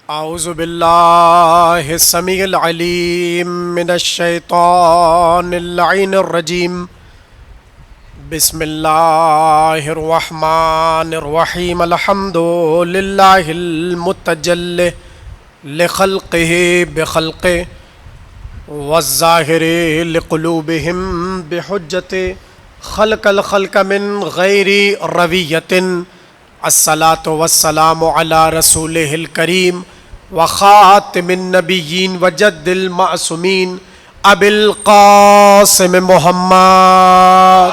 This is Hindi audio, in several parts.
औज़ु बिल्लाहि समीइल अलीम मिनश शैतानिर लईनिर रजीम। बिस्मिल्लाहिर रहमानिर रहीम। अल्हम्दुलिल्लाहिल मुतजल्लि लिखल्क़िहि बिखल्क़िहि वज़्ज़ाहिरि लिक़ुलूबिहिम बिहुज्जति खल्क़ल खल्क़ मिन गैरि रविय्यतिन। अस्सलातु वस्सलामु अला रसूलिहिल करीम व ख़ातिमिन नबिय्यीन व जद्दिल मासूमीन अबिल क़ासिम मुहम्मद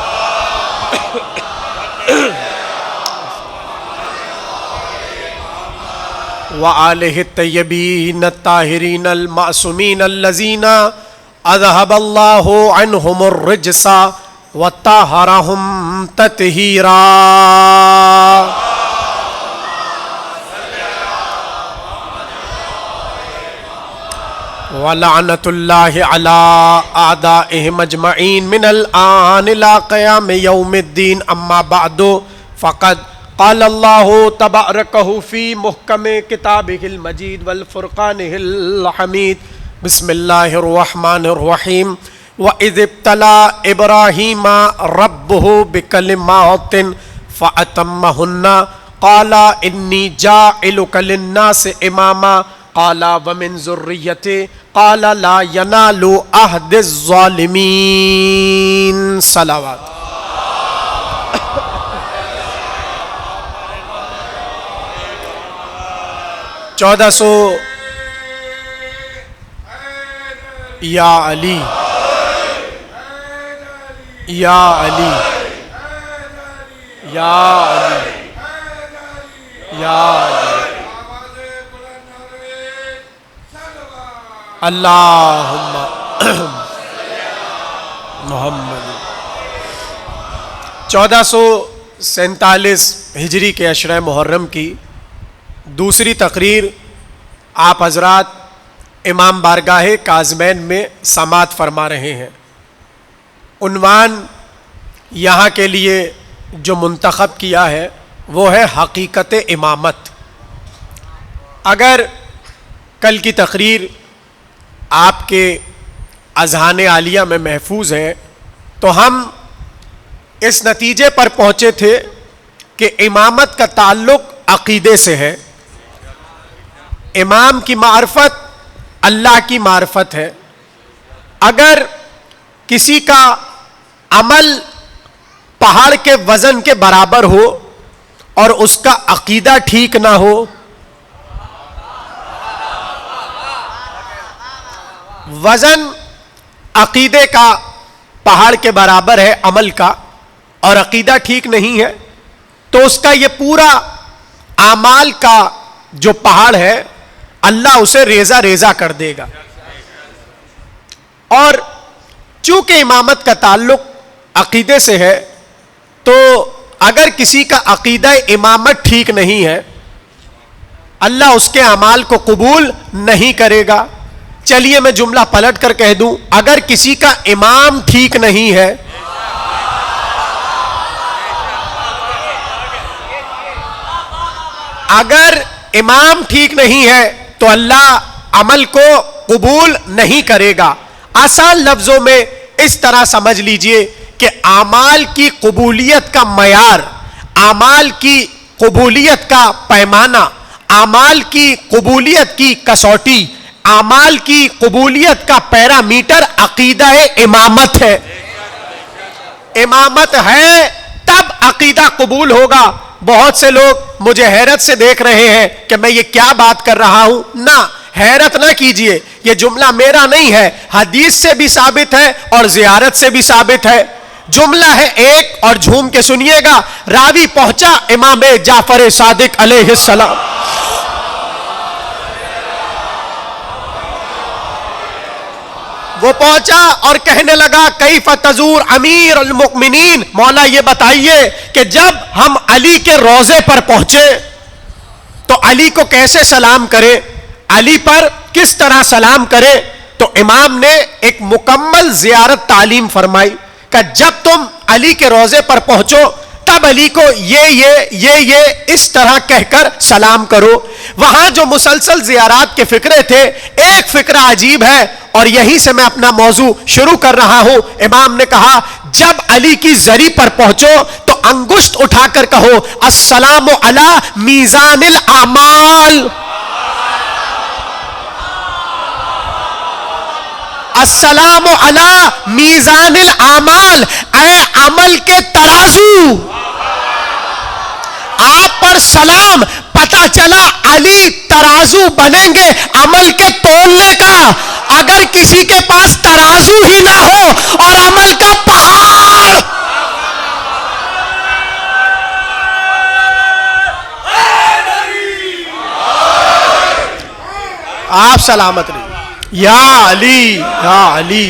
व आलिहि तय्यबीन ताहिरीन अल मासूमीन अल्लज़ीना अज़हबल्लाहु अन्हुमुर रिज्सा व तहरहुम तत्हीरा। वलानतुल्लाहि अला आदाइहिम अजमईन मिनल आन इला क़याम यौमिद्दीन। अम्मा बअदु फ़क़द क़ाल अल्लाहु तबारकहु फ़ी मुहकम किताबिहिल मजीद वल फ़ुरक़ानिहिल हमीद। बिस्मिल्लाहिर रहमानिर रहीम। व इज़ इब्तला इब्राहीमा रब्बुहु बिकलिमातिन फ़अतम्महुन्ना क़ाला इन्नी जाइलुका लिन्नासि इमामा क़ाला व मिन ज़ुर्रिय्यति क़ाला ला यनालु अहदिज़ ज़ालिमीन। सलावत। चौदह सौ या अली या अली या अली या अली। अल्लाहुम्मा मोहम्मद। 1447 हिजरी के अशरा मुहर्रम की दूसरी तकरीर आप हजरात इमाम बारगाह काज़मैन में समात फरमा रहे हैं। उन्वान यहाँ के लिए जो मुंतखब किया है वो है हकीकत इमामत। अगर कल की तकरीर आपके अज़हान आलिया में महफूज है तो हम इस नतीजे पर पहुँचे थे कि इमामत का ताल्लुक़ अक़ीदे से है। इमाम की मार्फत अल्लाह की मार्फत है। अगर किसी का अमल पहाड़ के वज़न के बराबर हो और उसका अक़ीदा ठीक ना हो, वज़न अक़ीदे का पहाड़ के बराबर है अमल का और अक़ीदा ठीक नहीं है, तो उसका ये पूरा आमाल का जो पहाड़ है अल्लाह उसे रेजा रेजा कर देगा। और चूंकि इमामत का ताल्लुक अक़ीदे से है तो अगर किसी का अक़ीदा इमामत ठीक नहीं है अल्लाह उसके अमाल को कबूल नहीं करेगा। चलिए मैं जुमला पलट कर कह दूं, अगर किसी का इमाम ठीक नहीं है अगर इमाम ठीक नहीं है तो अल्लाह अमल को कबूल नहीं करेगा। आसान लफ्जों में इस तरह समझ लीजिए कि आमाल की कबूलियत का मयार, आमाल की कबूलियत का पैमाना, आमाल की कबूलियत की कसौटी, आमाल की कबूलियत का पैरामीटर अक़ीदा इमामत है। इमामत है तब अक़ीदा कबूल होगा। बहुत से लोग मुझे हैरत से देख रहे हैं कि मैं ये क्या बात कर रहा हूं। ना, हैरत ना कीजिए, ये जुमला मेरा नहीं है, हदीस से भी साबित है और ज़ियारत से भी साबित है। जुमला है एक और झूम के सुनिएगा। रावी पहुंचा इमाम जाफर सादिक अलैहिस्सलाम। वो पहुंचा और कहने लगा कैफ़ तज़ूर अमीर अल मुमिनीन, मौला ये बताइए कि जब हम अली के रोजे पर पहुंचे तो अली को कैसे सलाम करें, अली पर किस तरह सलाम करें। तो इमाम ने एक मुकम्मल ज़ियारत तालीम फरमाई कि जब तुम अली के रोजे पर पहुंचो तब सब अली को ये इस तरह कहकर सलाम करो। वहां जो मुसलसल ज़ियारात के फिक्रे थे, एक फिक्रा अजीब है और यहीं से मैं अपना मौजू शुरू कर रहा हूं। इमाम ने कहा, जब अली की जरी पर पहुंचो तो अंगुष्ठ उठाकर कहो, अस्सलामु अला मीज़ानिल आमाल, अस्सलामु अला मीज़ानिल आमाल, ऐ अमल के तराजू, आप पर सलाम। पता चला अली तराजू बनेंगे अमल के तोलने का। अगर किसी के पास तराजू ही ना हो और अमल का पहाड़, आप सलामत रहिए। या अली, या अली।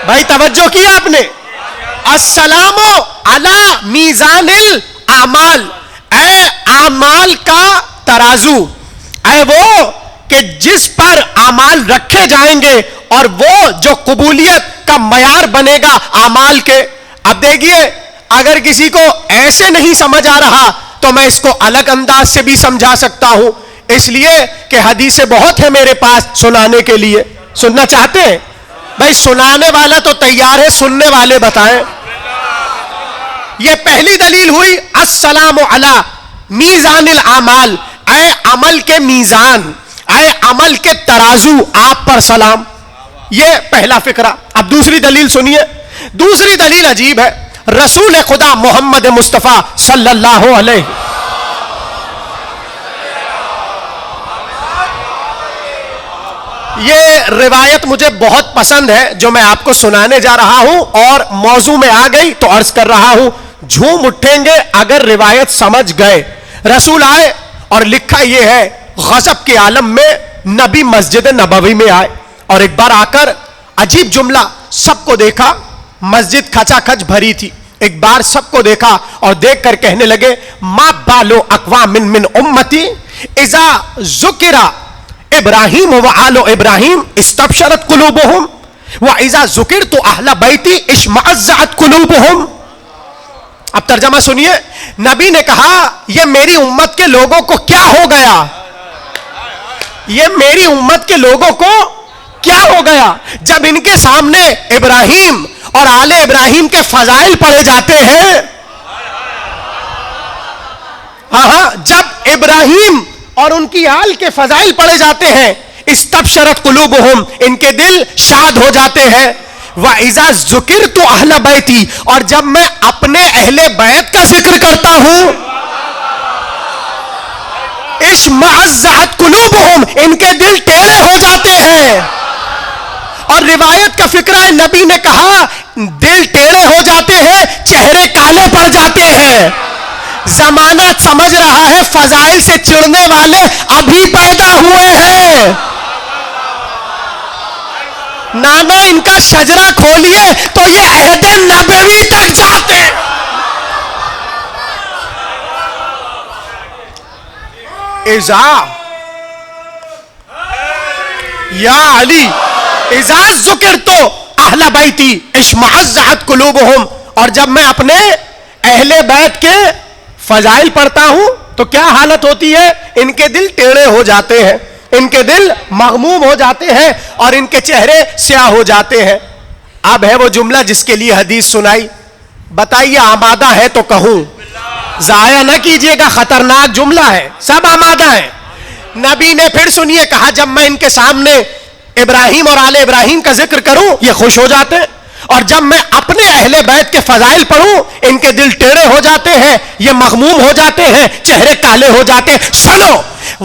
भाई तवज्जो किया आपने? अस्सलामु अला मीज़ानिल आमाल, ऐ आमाल का तराजू, ऐ वो कि जिस पर आमाल रखे जाएंगे और वो जो कबूलियत का मयार बनेगा आमाल के। अब देखिए, अगर किसी को ऐसे नहीं समझ आ रहा तो मैं इसको अलग अंदाज से भी समझा सकता हूं, इसलिए कि हदीसें बहुत है मेरे पास सुनाने के लिए। सुनना चाहते हैं? भाई सुनाने वाला तो तैयार है, सुनने वाले बताएं। ये पहली दलील हुई, अस्सलामु अला मीज़ानिल आमाल, ऐ अमल के मीज़ान, ऐ अमल के तराजू, आप पर सलाम। ये पहला फिक्रा। अब दूसरी दलील सुनिए। दूसरी दलील अजीब है। रसूल खुदा मोहम्मद मुस्तफ़ा सल्लल्लाहु अलैहि, ये रिवायत मुझे बहुत पसंद है जो मैं आपको सुनाने जा रहा हूं, और मौजू में आ गई तो अर्ज कर रहा हूं, झूम उठेंगे अगर रिवायत समझ गए। रसूल आए और लिखा यह है, गज़ब के आलम में नबी मस्जिद नबवी में आए और एक बार आकर अजीब जुमला, सबको देखा, मस्जिद खचाखच भरी थी। एक बार सबको देखा और देखकर कहने लगे, मा बालो अक़वामिन मिन उम्मती इज़ा ज़ुकिरा इब्राहिम व आलो इब्राहिम इस्तबशरत कुलूबुहुम व इज़ा ज़ुकिरतु अहला बैती इश्मअज़्ज़अत कुलूबुहुम। अब तर्जमा सुनिए। नबी ने कहा, यह मेरी उम्मत के लोगों को क्या हो गया, ये मेरी उम्मत के लोगों को क्या हो गया, जब इनके सामने इब्राहिम और आले इब्राहिम के फजाइल पढ़े जाते हैं। हाँ, जब इब्राहिम और उनकी आल के फजाइल पढ़े जाते हैं, इस्तबशरत कुलूबुहुम, इनके दिल शाद हो जाते हैं। व इज़ा ज़ुकिरतु अहला बैती, और जब मैं अपने अहले बैत का जिक्र करता हूं, इश्मअज़्ज़अत कुलूबुहुम, इनके दिल टेढ़े हो जाते हैं। और रिवायत का फिक्रा है, नबी ने कहा, दिल टेढ़े हो जाते हैं, चेहरे काले पड़ जाते हैं। जमाना समझ रहा है फजाइल से चिढ़ने वाले अभी पैदा हुए हैं। नाना इनका शजरा खोलिए तो ये अहद नबवी तक जाते। इज़ा या अली इज़ा ज़ुकिरतु अहला बैती इश्मअज़्ज़अत कुलूबुहुम, और जब मैं अपने अहले बैत के फजाइल पढ़ता हूं तो क्या हालत होती है, इनके दिल टेढ़े हो जाते हैं, इनके दिल मग़मूम हो जाते हैं और इनके चेहरे स्याह हो जाते हैं। अब है वो जुमला जिसके लिए हदीस सुनाई। बताइए, आमादा है तो कहूं, जाया ना कीजिएगा, खतरनाक जुमला है, सब आमादा है। नबी ने फिर सुनिए कहा, जब मैं इनके सामने इब्राहिम और आले इब्राहिम का जिक्र करूं ये खुश हो जाते हैं, और जब मैं अपने अहले बैत के फजाइल पढ़ूं इनके दिल टेढ़े हो जाते हैं, ये मग़मूम हो जाते हैं, चेहरे काले हो जाते हैं। सुनो,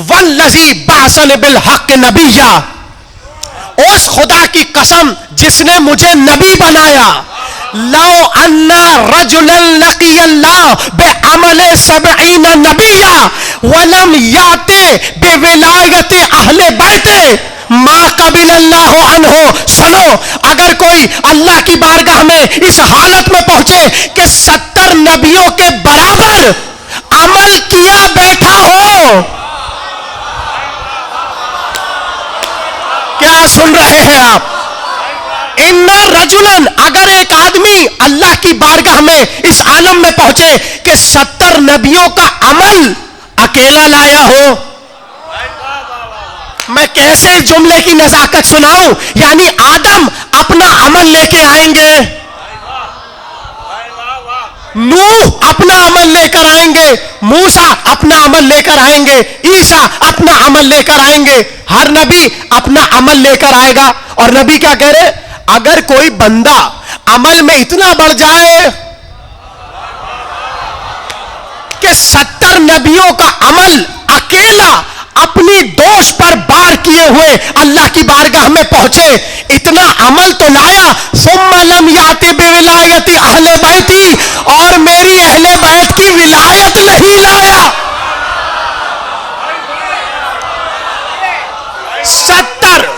वल्लज़ी बासन बिल हक़ नबिय्या, उस खुदा की कसम जिसने मुझे नबी बनाया, लौ अन्ना रजुलन लक़ियल्लाह बिअमले सबईन नबिय्या वलम याते बिविलायते अहले बैते मा कबिलल्लाहु अन्हु। सुनो, अगर कोई अल्लाह की बारगाह में इस हालत में पहुंचे कि 70 नबियों के बराबर अमल किया बैठा हो, क्या सुन रहे हैं आप? इन्ना रजुलन, अगर एक आदमी अल्लाह की बारगाह में इस आलम में पहुंचे कि 70 नबियों का अमल अकेला लाया हो, मैं कैसे इस जुमले की नजाकत सुनाऊं। यानी आदम अपना अमल लेके आएंगे, नूह अपना अमल लेकर आएंगे, मूसा अपना अमल लेकर आएंगे, ईसा अपना अमल लेकर आएंगे, हर नबी अपना अमल लेकर आएगा। और नबी क्या कह रहे, अगर कोई बंदा अमल में इतना बढ़ जाए कि 70 नबियों का अमल अकेला अपनी दोष पर बार किए हुए अल्लाह की बारगाह में पहुंचे, इतना अमल तो लाया, सुम्मा लम याति बिविलायति अहले बैती, और मेरी अहले बैत की विलायत नहीं लाया। 70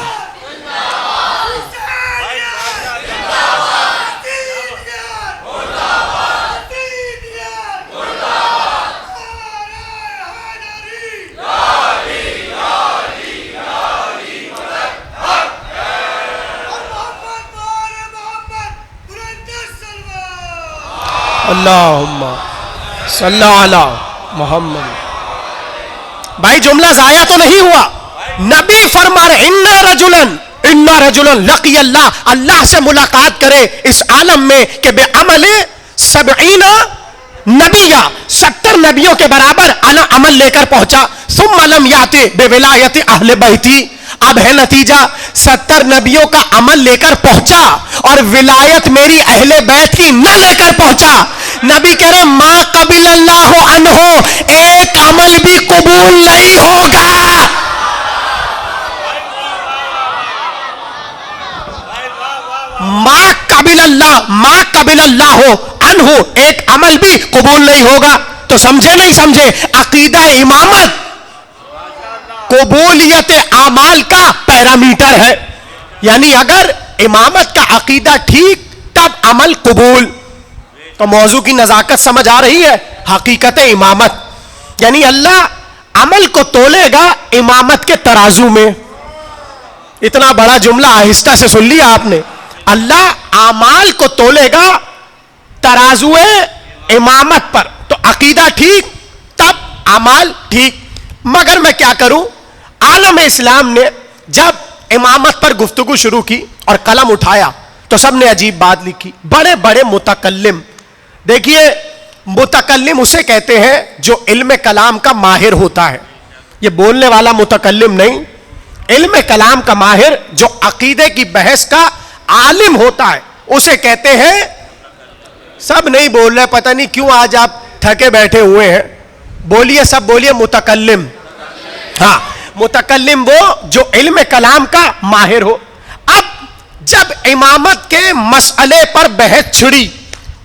अल्लाहुम्मा सल्ला अला मोहम्मद। भाई जुमला जाया तो नहीं हुआ। नबी फरमा रहे इन्ना रजुलन लकी अल्लाह, अल्लाह से मुलाकात करे इस आलम में कि बे अमले 70 नबिया, 70 नबियों के बराबर अला अमल लेकर पहुंचा। सुम्मा लम याति बेविलायति अहले बैती, अब है नतीजा, 70 नबियों का अमल लेकर पहुंचा और विलायत मेरी अहले बैत की न लेकर पहुंचा। नबी कह रहे मां कबिल अल्लाह अन्हो, एक अमल भी कबूल नहीं होगा। मां कबिल अल्लाह हो अन्हो, एक अमल भी कबूल नहीं होगा। तो समझे नहीं समझे, अकीदा इमामत कबूलियत आमाल का पैरामीटर है। यानी अगर इमामत का अकीदा ठीक तब अमल कबूल। तो मौजू की नजाकत समझ आ रही है। हकीकत इमामत यानी अल्लाह अमल को तोलेगा इमामत के तराजू में। इतना बड़ा जुमला आहिस्ता से सुन लिया आपने। अल्लाह आमाल को तोलेगा तराजुए इमामत पर। तो अकीदा ठीक तब अमाल ठीक। मगर मैं क्या करूं, आलम इस्लाम ने जब इमामत पर गुफ्तगू शुरू की और कलम उठाया तो सबने अजीब बात लिखी। बड़े बड़े मुतकल्लिम, देखिए मुतकल्लिम उसे कहते हैं जो इल्म कलाम का माहिर होता है। ये बोलने वाला मुतकल्लिम नहीं, इल्म कलाम का माहिर जो अकीदे की बहस का आलिम होता है उसे कहते हैं। सब नहीं बोल रहे, पता नहीं क्यों आज आप थके बैठे हुए हैं। बोलिए, सब बोलिए मुतकल्लिम। हाँ, मुतकल्लिम वो जो इल्म कलाम का माहिर हो। अब जब इमामत के मसले पर बहस छिड़ी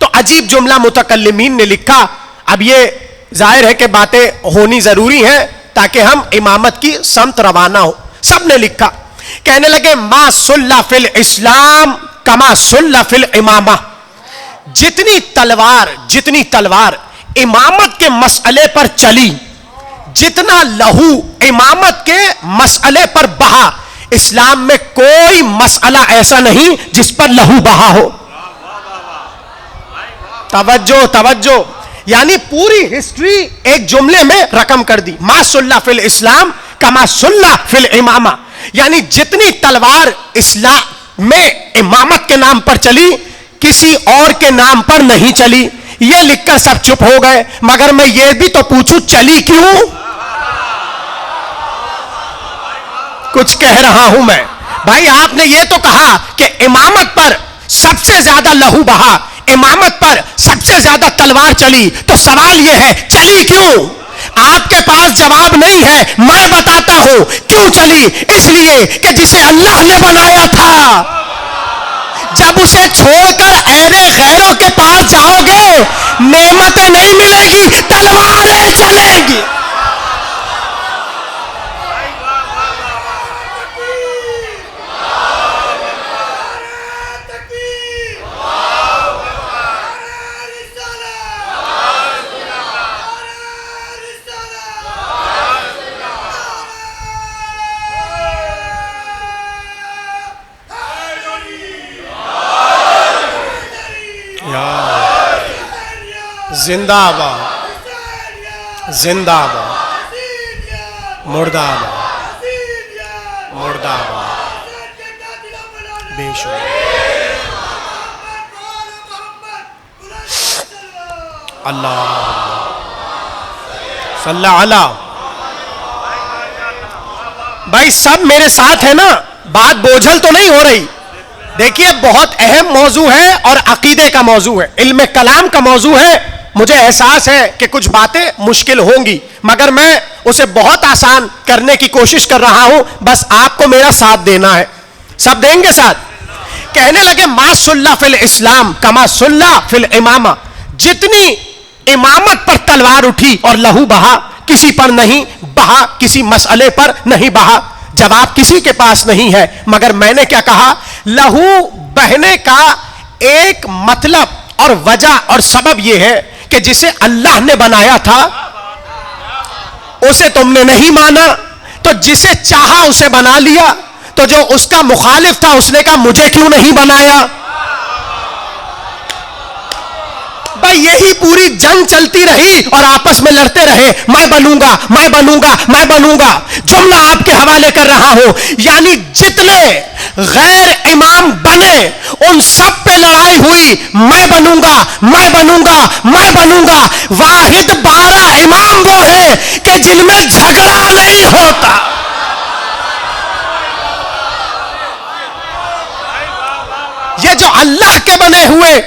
तो अजीब जुमला मुतकल्लिमीन ने लिखा। अब ये जाहिर है कि बातें होनी जरूरी है ताकि हम इमामत की समत रवाना हो। सब ने लिखा, कहने लगे मा सुल्ला फिल इस्लाम कमा सुल्ला फिल इमामा। जितनी तलवार इमामत के मसले पर चली, जितना लहू इमामत के मसले पर बहा, इस्लाम में कोई मसला ऐसा नहीं जिस पर लहू बहा हो। तवज्जो, यानी पूरी हिस्ट्री एक जुमले में रकम कर दी। मा सुल्ला फिल इस्लाम कमा सुल्ला फिल इमामा। यानी जितनी तलवार इस्लाम में इमामत के नाम पर चली, किसी और के नाम पर नहीं चली। ये लिखकर सब चुप हो गए। मगर मैं ये भी तो पूछूं, चली क्यों? कुछ कह रहा हूं मैं। भाई आपने ये तो कहा कि इमामत पर सबसे ज्यादा लहू बहा, इमामत पर सबसे ज्यादा तलवार चली, तो सवाल यह है चली क्यों? आपके पास जवाब नहीं है, मैं बताता हूं क्यों चली। इसलिए कि जिसे अल्लाह ने बनाया था, जब उसे छोड़कर ऐरे गैरों के पास जाओगे, नेमतें नहीं मिलेगी, तलवारें चलेंगी। जिंदाबाद जिंदाबाद मुर्दाबाद मुर्दाबाद बेशुमार अल्लाह सल्लल्लाहु अलैहि। भाई सब मेरे साथ है ना, बात बोझल तो नहीं हो रही। देखिए बहुत अहम मौजू है और अकीदे का मौजू है, इल्म कलाम का मौजू है। मुझे एहसास है कि कुछ बातें मुश्किल होंगी, मगर मैं उसे बहुत आसान करने की कोशिश कर रहा हूं। बस आपको मेरा साथ देना है। सब देंगे साथ? कहने लगे मा सुल्ला फिल इस्लाम कमा सुल्ला फिल इमामा। जितनी इमामत पर तलवार उठी और लहू बहा, किसी पर नहीं बहा, किसी मसले पर नहीं बहा। जवाब किसी के पास नहीं है, मगर मैंने क्या कहा, लहू बहने का एक मतलब और वजह और सबब यह है कि जिसे अल्लाह ने बनाया था उसे तुमने नहीं माना, तो जिसे चाहा उसे बना लिया। तो जो उसका मुखालिफ था उसने कहा मुझे क्यों नहीं बनाया। भाई यही पूरी जंग चलती रही और आपस में लड़ते रहे, मैं बनूंगा मैं बनूंगा मैं बनूंगा। जुमला आपके हवाले कर रहा हूं, यानी जितने गैर इमाम बने उन सब पे लड़ाई हुई, मैं बनूंगा मैं बनूंगा मैं बनूंगा। वाहिद 12 इमाम वो है कि जिनमें झगड़ा नहीं होता। ये जो अल्लाह के बनाए हुए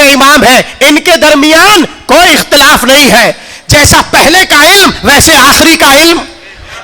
इमाम है, इनके दरमियान कोई इख्तिलाफ नहीं है। जैसा पहले का इल्म वैसे आखिरी का इल्म,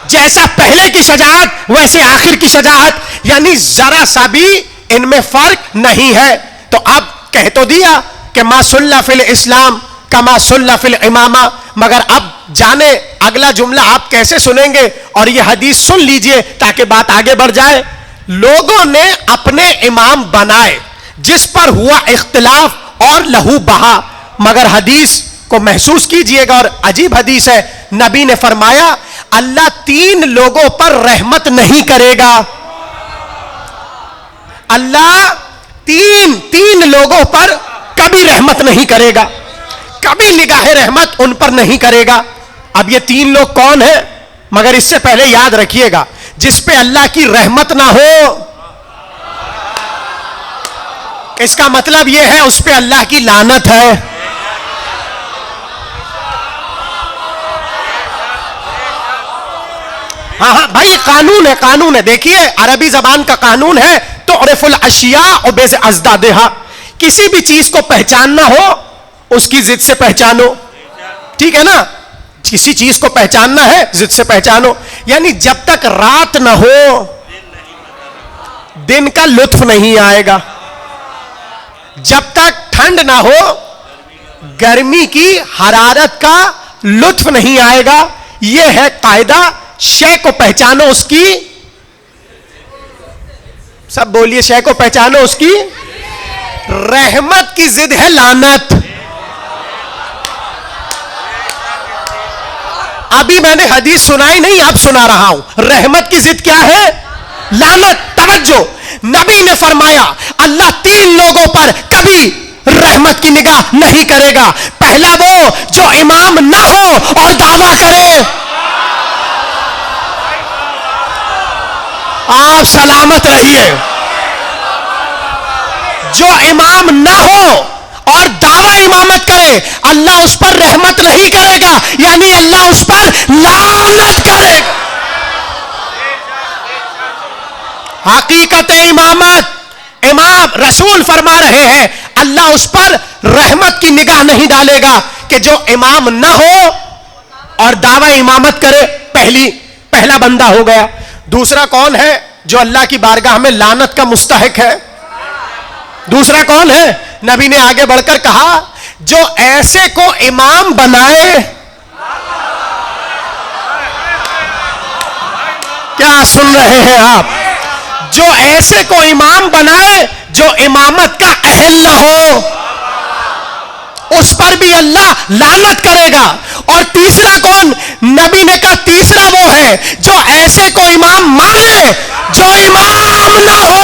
जैसा पहले की शजाअत वैसे आखिर की शजाअत, यानी जरा सा भी इनमें फर्क नहीं है। तो अब कह तो दिया कि मा सुल्ला फिल इस्लाम कमा सुल्ला फिल इमामा, मगर अब जाने अगला जुमला आप कैसे सुनेंगे। और यह हदीस सुन लीजिए ताकि बात आगे बढ़ जाए। लोगों ने अपने इमाम बनाए जिस पर हुआ इख्तिलाफ और लहू बहा, मगर हदीस को महसूस कीजिएगा और अजीब हदीस है। नबी ने फरमाया अल्लाह 3 लोगों पर रहमत नहीं करेगा। अल्लाह तीन लोगों पर कभी रहमत नहीं करेगा, कभी निगाह रहमत उन पर नहीं करेगा। अब ये 3 लोग कौन है? मगर इससे पहले याद रखिएगा, जिस पे अल्लाह की रहमत ना हो इसका मतलब यह है उस पे अल्लाह की लानत है। हाँ भाई कानून है। देखिए अरबी जबान का कानून है, तो उरफुल अशिया और बेज़ अज़दादेहा, किसी भी चीज को पहचानना हो उसकी जिद से पहचानो, ठीक है ना। किसी चीज को पहचानना है जिद से पहचानो। यानी जब तक रात ना हो दिन का लुत्फ नहीं आएगा, जब तक ठंड ना हो गर्मी की हरारत का लुत्फ नहीं आएगा। यह है कायदा, शय को पहचानो उसकी, सब बोलिए, शय को पहचानो उसकी। रहमत की जिद है लानत। अभी मैंने हदीस सुनाई नहीं, अब सुना रहा हूं। रहमत की जिद क्या है? लानत। तवज्जो, नबी ने फरमाया अल्लाह 3 लोगों पर कभी रहमत की निगाह नहीं करेगा। पहला वो जो इमाम ना हो और दावा करे। आप सलामत रहिए। जो इमाम ना हो और दावा इमामत करे, अल्लाह उस पर रहमत नहीं करेगा, यानी अल्लाह उस पर लानत करेगा। हकीकत इमामत, इमाम रसूल फरमा रहे हैं अल्लाह उस पर रहमत की निगाह नहीं डालेगा कि जो इमाम ना हो और दावा इमामत करे। पहला बंदा हो गया। दूसरा कौन है जो अल्लाह की बारगाह में लानत का मुस्तहिक है? दूसरा कौन है? नबी ने आगे बढ़कर कहा जो ऐसे को इमाम बनाए। क्या सुन रहे हैं आप? जो ऐसे को इमाम बनाए जो इमामत का अहल ना हो, उस पर भी अल्लाह लानत करेगा। और तीसरा कौन? नबी ने कहा तीसरा वो है जो ऐसे को इमाम माने जो इमाम ना हो।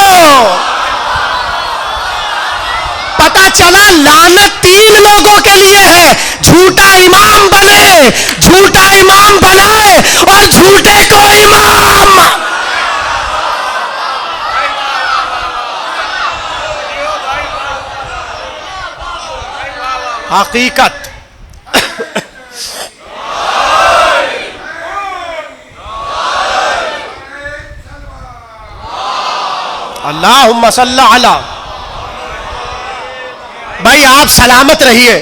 पता चला लानत 3 लोगों के लिए है, झूठा इमाम बनाए और झूठे को इमाम। हकीकत अल्लाहुम्मा सल्ला अला। भाई आप सलामत रहिए,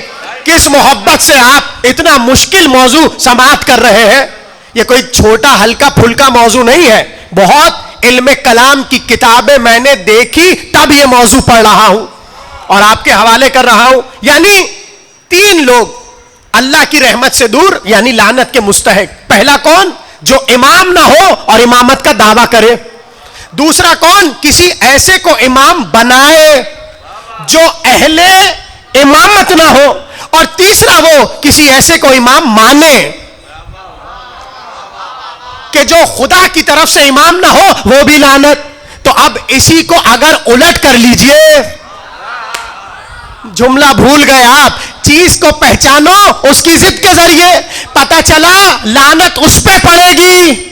किस मोहब्बत से आप इतना मुश्किल मौजू समाअत कर रहे हैं। ये कोई छोटा हल्का फुल्का मौजू नहीं है, बहुत इल्म कलाम की किताबें मैंने देखी तब ये मौजू पढ़ रहा हूं और आपके हवाले कर रहा हूं। यानी 3 लोग अल्लाह की रहमत से दूर, यानी लानत के मुस्तहिक। पहला कौन? जो इमाम ना हो और इमामत का दावा करे। दूसरा कौन? किसी ऐसे को इमाम बनाए जो अहले इमामत ना हो। और तीसरा वो किसी ऐसे को इमाम माने कि जो खुदा की तरफ से इमाम ना हो, वो भी लानत। तो अब इसी को अगर उलट कर लीजिए, जुमला भूल गए आप, चीज को पहचानो उसकी जिद के जरिए। पता चला लानत उस पे पड़ेगी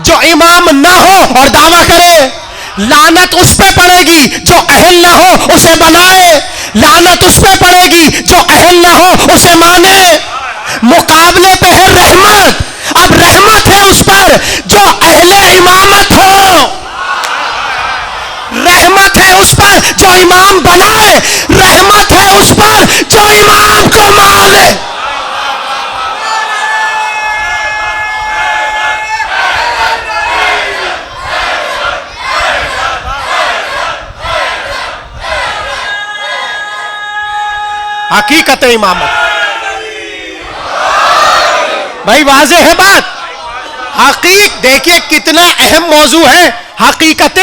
जो इमाम ना हो और दावा करे, लानत उस पे पड़ेगी जो अहल ना हो उसे बनाए, लानत उस पे पड़ेगी जो अहल ना हो उसे माने। मुकाबले पे है रहमत। अब रहमत है उस पर जो अहले इमामत हो, रहमत है उस पर जो इमाम बनाए, रहमत है उस पर जो इमाम को माने। हकीकत इमामत। भाई वाज़े है बात। देखिए कितना अहम मौजू है, हकीकत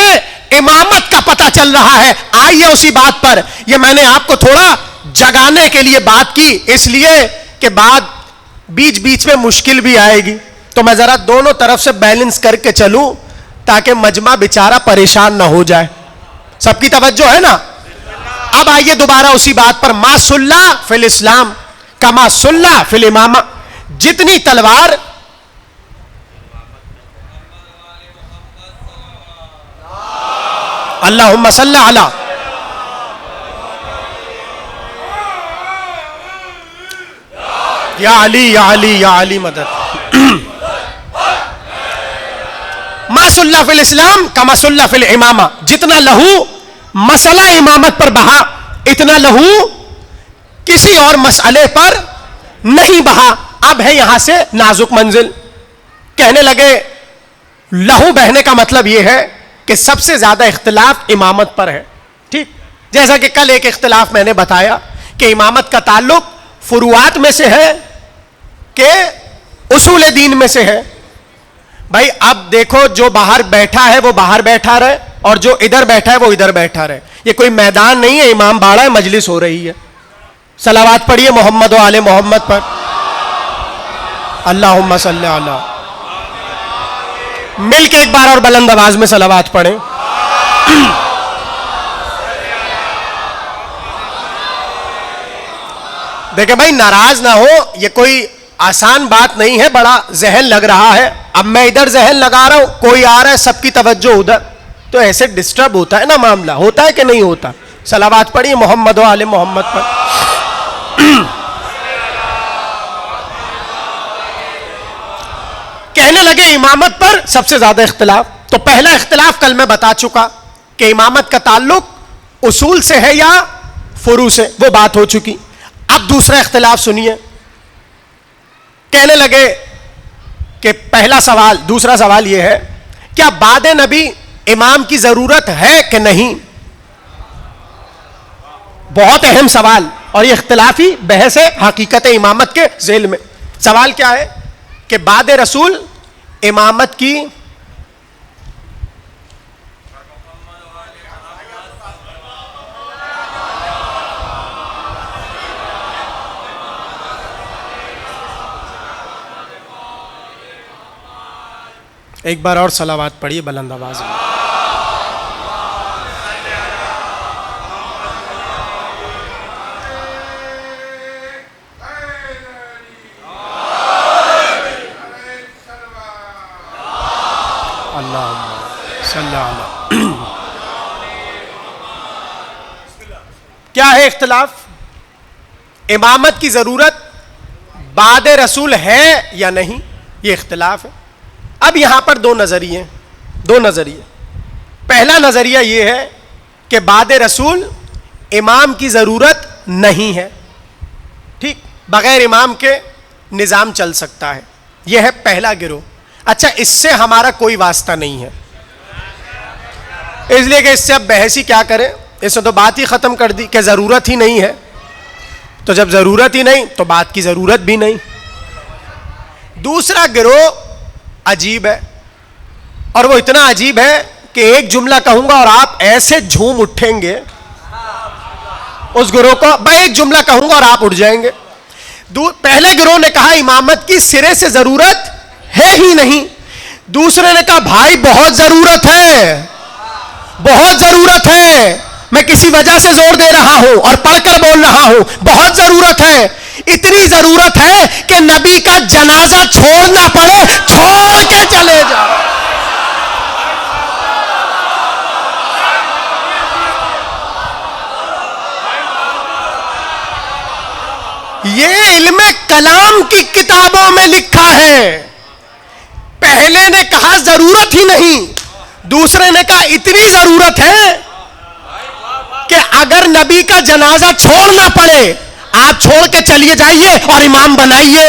इमामत का पता चल रहा है। आइए उसी बात पर, ये मैंने आपको थोड़ा जगाने के लिए बात की, इसलिए कि बात बीच बीच में मुश्किल भी आएगी, तो मैं जरा दोनों तरफ से बैलेंस करके चलूं ताकि मजमा बेचारा परेशान ना हो जाए। सबकी तवज्जो है ना। अब आइए दोबारा उसी बात पर, मासुल्ला फिल इस्लाम कमा सुल्ला फिल इमामा। जितनी तलवार अल्लाहुम्मा सल्ला अला। या अली या अली या अली मदद। मासुल्ला फिल इस्लाम का मासुल्ला फिल इमामा। जितना लहू मसला इमामत पर बहा, इतना लहू किसी और मसले पर नहीं बहा। अब है यहां से नाजुक मंजिल। कहने लगे लहू बहने का मतलब यह है कि सबसे ज्यादा इख्तिलाफ इमामत पर है। ठीक, जैसा कि कल एक इख्तिलाफ मैंने बताया कि इमामत का ताल्लुक फुरुआत में से है कि उसूल दीन में से है। भाई अब देखो, जो बाहर बैठा है वो बाहर बैठा रहे और जो इधर बैठा है वो इधर बैठा रहे। ये कोई मैदान नहीं है, इमाम बाड़ा है, मजलिस हो रही है। सलावात पढ़िए मोहम्मद व आले मोहम्मद पर। अल्लाहुम्मा सल्ली अला। मिल के एक बार और बुलंद आवाज में सलावात पढ़े। देखे भाई, नाराज ना हो, ये कोई आसान बात नहीं है, बड़ा जहन लग रहा है। अब मैं इधर जहन लगा रहा हूं, कोई आ रहा है, सबकी तवज्जो उधर, तो ऐसे डिस्टर्ब होता है ना मामला। होता है कि नहीं होता? सलावात पढ़िए मोहम्मद व आले मोहम्मद पर। कहने लगे इमामत पर सबसे ज्यादा इख्तिलाफ। तो पहला इख्तिलाफ कल मैं बता चुका कि इमामत का ताल्लुक उसूल से है या फुरू से, वो बात हो चुकी। अब दूसरा इख्तिलाफ सुनिए। कहने लगे कि पहला सवाल, दूसरा सवाल यह है, क्या बाद नबी इमाम की जरूरत है कि नहीं? बहुत अहम सवाल, और यह इख्तिलाफी बहस है हकीकत इमामत के झेल में। सवाल क्या है कि बाद रसूल इमामत की एक बार और सलावात पढ़िए बुलंद आवाज में। अल्लाह सल्लल्लाहु। क्या है इख्तिलाफ? इमामत की जरूरत बाद रसूल है या नहीं, ये इख्तिलाफ है। अब यहां पर दो नजरिए। पहला नजरिया यह है कि बाद रसूल इमाम की जरूरत नहीं है, ठीक, बगैर इमाम के निजाम चल सकता है। यह है पहला गिरोह। अच्छा, इससे हमारा कोई वास्ता नहीं है, इसलिए कि इससे अब बहस ही क्या करें, इसने तो बात ही खत्म कर दी कि जरूरत ही नहीं है। तो जब जरूरत ही नहीं तो बात की जरूरत भी नहीं। दूसरा गिरोह अजीब है, और वो इतना अजीब है कि एक जुमला कहूंगा और आप ऐसे झूम उठेंगे उस गिरोह को। मैं एक जुमला कहूंगा और आप उठ जाएंगे। पहले गिरोह ने कहा इमामत की सिरे से जरूरत है ही नहीं। दूसरे ने कहा भाई बहुत जरूरत है, बहुत जरूरत है, मैं किसी वजह से जोर दे रहा हूं और पढ़कर बोल रहा हूं, बहुत जरूरत है। इतनी जरूरत है कि नबी का जनाजा छोड़ना पड़े, छोड़ के चले जाओ। ये इल्मे कलाम की किताबों में लिखा है। पहले ने कहा जरूरत ही नहीं, दूसरे ने कहा इतनी जरूरत है कि अगर नबी का जनाजा छोड़ना पड़े आप छोड़ के चलिए जाइए और इमाम बनाइए।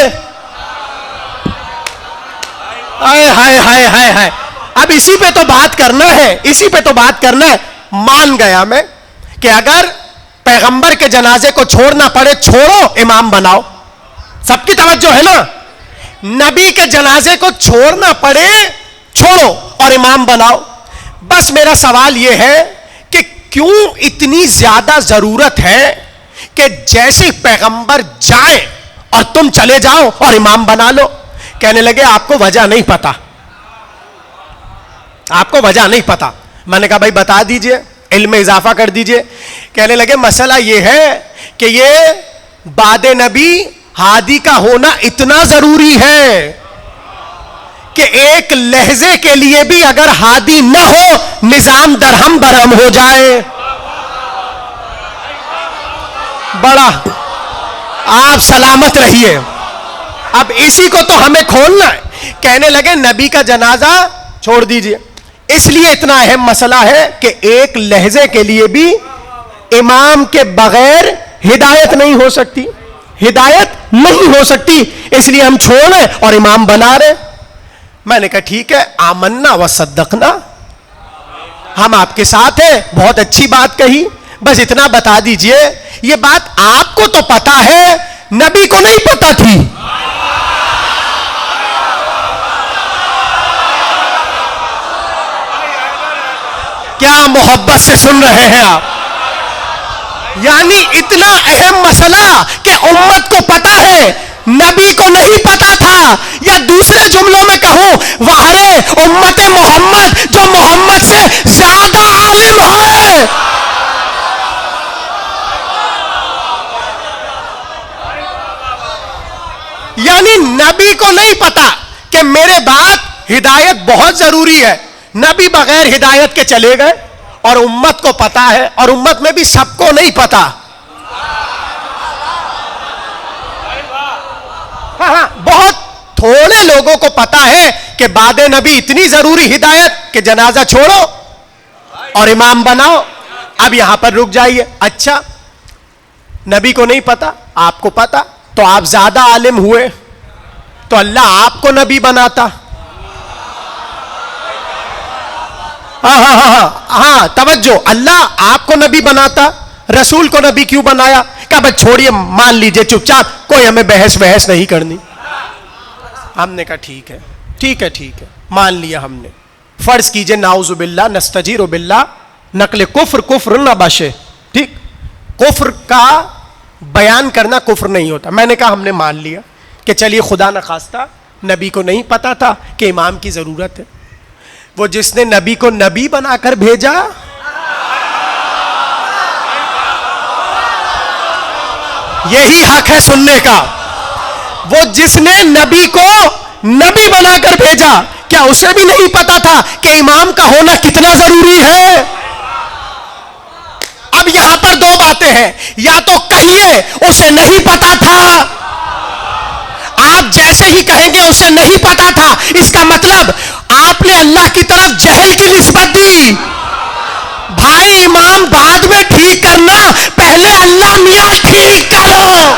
हाय हाय हाय हाय हाय। अब इसी पे तो बात करना है, इसी पे तो बात करना है। मान गया मैं कि अगर पैगंबर के जनाजे को छोड़ना पड़े, छोड़ो, इमाम बनाओ। सबकी तवज्जो है ना? नबी के जनाजे को छोड़ना पड़े, छोड़ो और इमाम बनाओ। बस मेरा सवाल यह है कि क्यों इतनी ज्यादा जरूरत है कि जैसे पैगंबर जाए और तुम चले जाओ और इमाम बना लो। कहने लगे आपको वजह नहीं पता, आपको वजह नहीं पता। मैंने कहा भाई बता दीजिए, इल्म में इजाफा कर दीजिए। कहने लगे मसला यह है कि ये बाद नबी हादी का होना इतना जरूरी है कि एक लहजे के लिए भी अगर हादी न हो निजाम दरहम बरहम हो जाए। बड़ा आप सलामत रहिए। अब इसी को तो हमें खोलना है। कहने लगे नबी का जनाजा छोड़ दीजिए, इसलिए इतना अहम मसला है कि एक लहजे के लिए भी इमाम के बगैर हिदायत नहीं हो सकती, हिदायत नहीं हो सकती, इसलिए हम छोड़ रहे और इमाम बना रहे। मैंने कहा ठीक है, आमन्ना व सद्दकना, हम आपके साथ हैं। बहुत अच्छी बात कही, बस इतना बता दीजिए, ये बात आपको तो पता है, नबी को नहीं पता थी। क्या मोहब्बत से सुन रहे हैं आप? यानी इतना अहम मसला कि उम्मत को पता है, नबी को नहीं पता था। या दूसरे जुमलों में कहूं, वाहरे उम्मत मोहम्मद जो मोहम्मद से ज्यादा आलिम है। यानी नबी को नहीं पता कि मेरे बाद हिदायत बहुत जरूरी है। नबी बगैर हिदायत के चले गए और उम्मत को पता है, और उम्मत में भी सबको नहीं पता। हाँ, बहुत थोड़े लोगों को पता है कि बाद नबी इतनी जरूरी हिदायत कि जनाजा छोड़ो और इमाम बनाओ। अब यहां पर रुक जाइए। अच्छा, नबी को नहीं पता, आपको पता, तो आप ज्यादा आलिम हुए, तो अल्लाह आपको नबी बनाता। हाँ, तवज्जो, अल्लाह आपको नबी बनाता, रसूल को नबी क्यों बनाया? क्या बस छोड़िए, मान लीजिए चुपचाप, कोई हमें बहस नहीं करनी। हमने कहा ठीक है, ठीक है, ठीक है, मान लिया हमने। फर्ज कीजिए नाउजुबिल्लाह नस्तजीरु बिल्लाह नकल कुफ्र न बशे, ठीक, कुफ्र का बयान करना कुफ्र नहीं होता। मैंने कहा हमने मान लिया कि चलिए खुदा न खास्ता नबी को नहीं पता था कि इमाम की जरूरत है। वो जिसने नबी को नबी बनाकर भेजा, यही हक है सुनने का। वो जिसने नबी को नबी बनाकर भेजा, क्या उसे भी नहीं पता था कि इमाम का होना कितना जरूरी है? अब यहां पर दो बातें हैं, या तो कहिए उसे नहीं पता था, आप जैसे ही कहेंगे उसे नहीं पता था, इसका मतलब आपने अल्लाह की तरफ जहल की निस्बत दी। भाई इमाम बाद में ठीक करना, पहले अल्लाह मियां ठीक करो।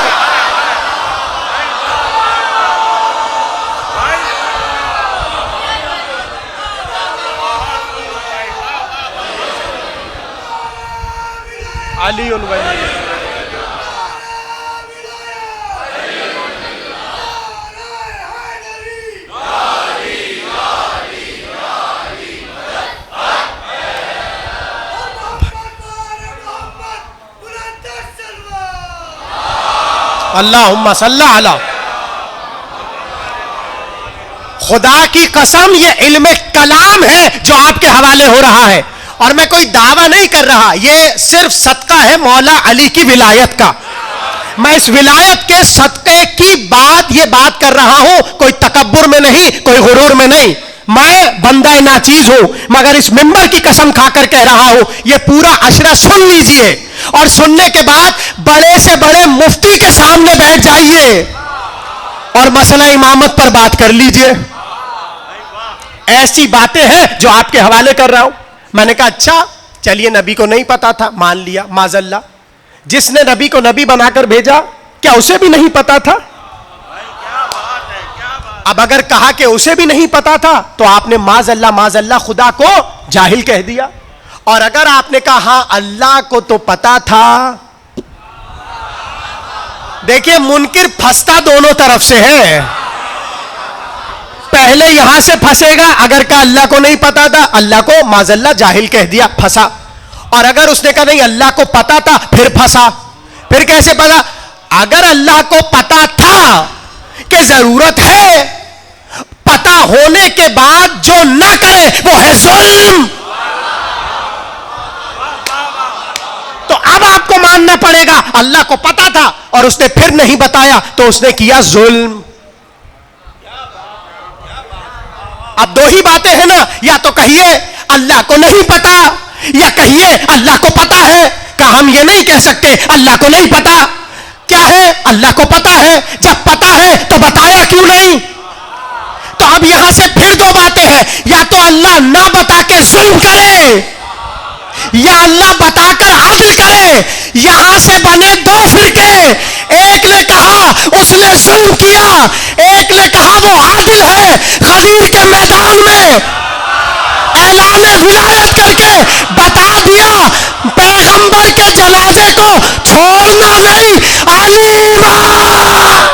अली उन वली। अल्लाहुम्मा सल्ला अला। खुदा की कसम, ये इल्म कलाम है जो आपके हवाले हो रहा है, और मैं कोई दावा नहीं कर रहा, ये सिर्फ सदका है मौला अली की विलायत का। मैं इस विलायत के सदके की बात, ये बात कर रहा हूं, कोई तकब्बुर में नहीं, कोई गुरूर में नहीं। मैं बंदा नाचीज हूं, मगर इस मिंबर की कसम खाकर कह रहा हूं, ये पूरा अशरा सुन लीजिए, और सुनने के बाद बड़े से बड़े मुफ्ती के सामने बैठ जाइए और मसला इमामत पर बात कर लीजिए। ऐसी बातें हैं जो आपके हवाले कर रहा हूं। मैंने कहा अच्छा चलिए, नबी को नहीं पता था, मान लिया, माजल्ला। जिसने नबी को नबी बनाकर भेजा, क्या उसे भी नहीं पता था? अब अगर कहा कि उसे भी नहीं पता था, तो आपने माजल्ला माजल्ला खुदा को जाहिल कह दिया। और अगर आपने कहा हां अल्लाह को तो पता था, देखिए मुनकिर फंसता दोनों तरफ से है। पहले यहां से फंसेगा, अगर कहा अल्लाह को नहीं पता था, अल्लाह को माजल्ला जाहिल कह दिया, फंसा। और अगर उसने कहा नहीं अल्लाह को पता था, फिर फंसा। फिर कैसे पता? अगर अल्लाह को पता था कि जरूरत है, पता होने के बाद जो ना करे वो है जुल्म। तो अब आपको मानना पड़ेगा अल्लाह को पता था और उसने फिर नहीं बताया, तो उसने किया जुल्म। अब दो ही बातें हैं ना, या तो कहिए अल्लाह को नहीं पता, या कहिए अल्लाह को पता है। का हम ये नहीं कह सकते अल्लाह को नहीं पता। क्या है? अल्लाह को पता है। जब पता है तो बताया क्यों नहीं? तो अब यहां से फिर दो बातें हैं, या तो अल्लाह ना बता के जुल्म करे, या अल्लाह बताकर आदिल करे। यहां से बने दो फिरके, एक ने कहा उसने जुल्म किया, एक ने कहा वो आदिल है। खलील के मैदान में ऐलान विलायत करके बता दिया, पैगंबर के जनाजे को छोड़ना नहीं, अली इमाम।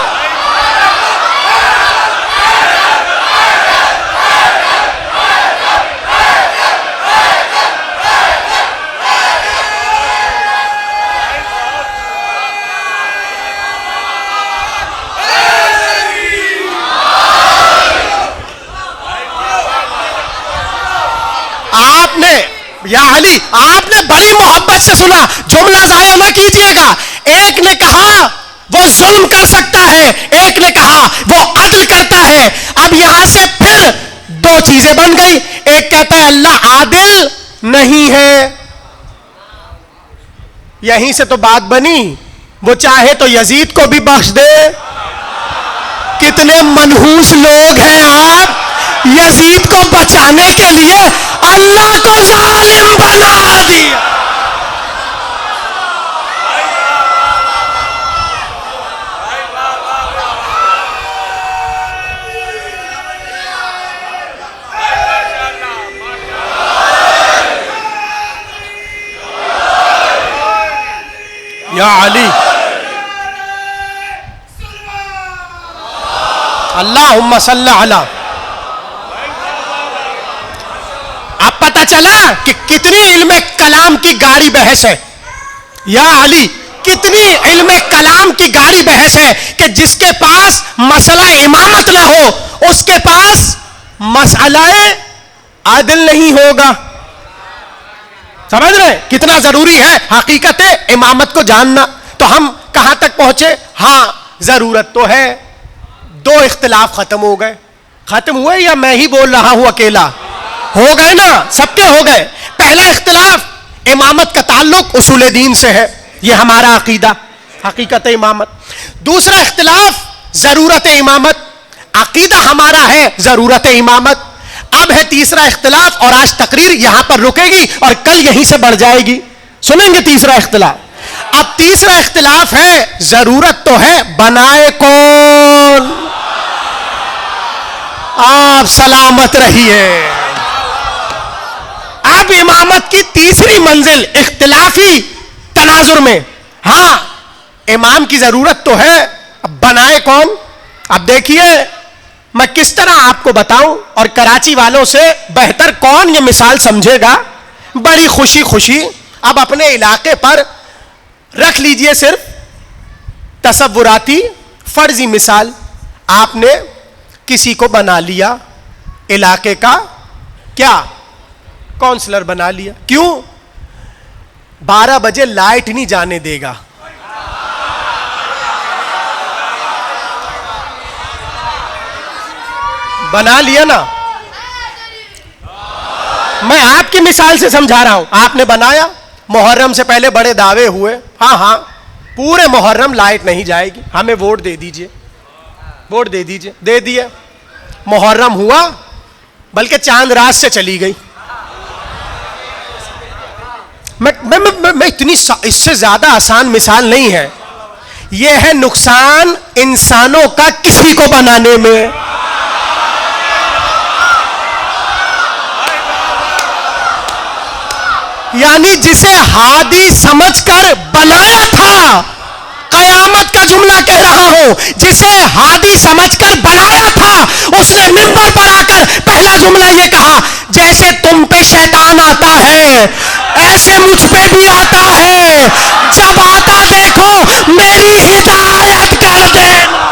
आपने या अली, आपने बड़ी मोहब्बत से सुना, जुमला जाया ना कीजिएगा। एक ने कहा वो जुल्म कर सकता है, एक ने कहा वो अदल करता है। अब यहां से फिर दो चीजें बन गई। एक कहता है अल्लाह आदिल नहीं है, यहीं से तो बात बनी, वो चाहे तो यजीद को भी बख्श दे। कितने मनहूस लोग हैं आप, यजीद को बचाने के लिए अल्लाह को जालिम बना दिया। या अली, अल्लाहुम्मा सल्ला अला। अब पता चला कि कितनी इल्म कलाम की गाड़ी बहस है। या अली, कितनी इल्म कलाम की गाड़ी बहस है कि जिसके पास मसला इमामत ना हो, उसके पास मसला आदिल नहीं होगा। समझ रहे कितना जरूरी है हकीकत इमामत को जानना। तो हम कहां तक पहुंचे? हां, जरूरत तो है, दो इख्तिलाफ खत्म हो गए। खत्म हुए या मैं ही बोल रहा हूं अकेला? हो गए ना, सबके हो गए। पहला इख्तिलाफ इमामत का ताल्लुक उसूल दीन से है, ये हमारा अकीदा, हकीकत इमामत। दूसरा इख्तिलाफ जरूरत इमामत, अकीदा हमारा है जरूरत इमामत। अब है तीसरा इख्तिलाफ, और आज तकरीर यहां पर रुकेगी और कल यहीं से बढ़ जाएगी। सुनेंगे तीसरा इख्तिलाफ। अब तीसरा इख्तिलाफ है जरूरत तो है, बनाए कौन? आप सलामत रहिए। अब इमामत की तीसरी मंजिल इख्तिलाफी तनाजुर में, हां इमाम की जरूरत तो है, अब बनाए कौन? अब देखिए मैं किस तरह आपको बताऊं, और कराची वालों से बेहतर कौन ये मिसाल समझेगा। बड़ी खुशी खुशी अब अपने इलाके पर रख लीजिए सिर्फ तसव्वुराती फर्जी मिसाल। आपने किसी को बना लिया, इलाके का क्या काउंसलर बना लिया। क्यों? 12 बजे लाइट नहीं जाने देगा। बना लिया ना, मैं आपकी मिसाल से समझा रहा हूं। आपने बनाया, मुहर्रम से पहले बड़े दावे हुए, हाँ हाँ पूरे मुहर्रम लाइट नहीं जाएगी, हमें वोट दे दीजिए, वोट दे दीजिए, दे दिए। मुहर्रम हुआ, बल्कि चांद रात से चली गई। मैं इतनी इससे ज्यादा आसान मिसाल नहीं है। यह है नुकसान इंसानों का किसी को बनाने में। यानी जिसे हादी समझकर बनाया था, कयामत का जुमला कह रहा हूं, जिसे हादी समझकर बनाया था, उसने मिंबर पर आकर पहला जुमला यह कहा, जैसे तुम पे शैतान आता है ऐसे मुझ पे भी आता है, जब आता देखो मेरी हिदायत कर देना।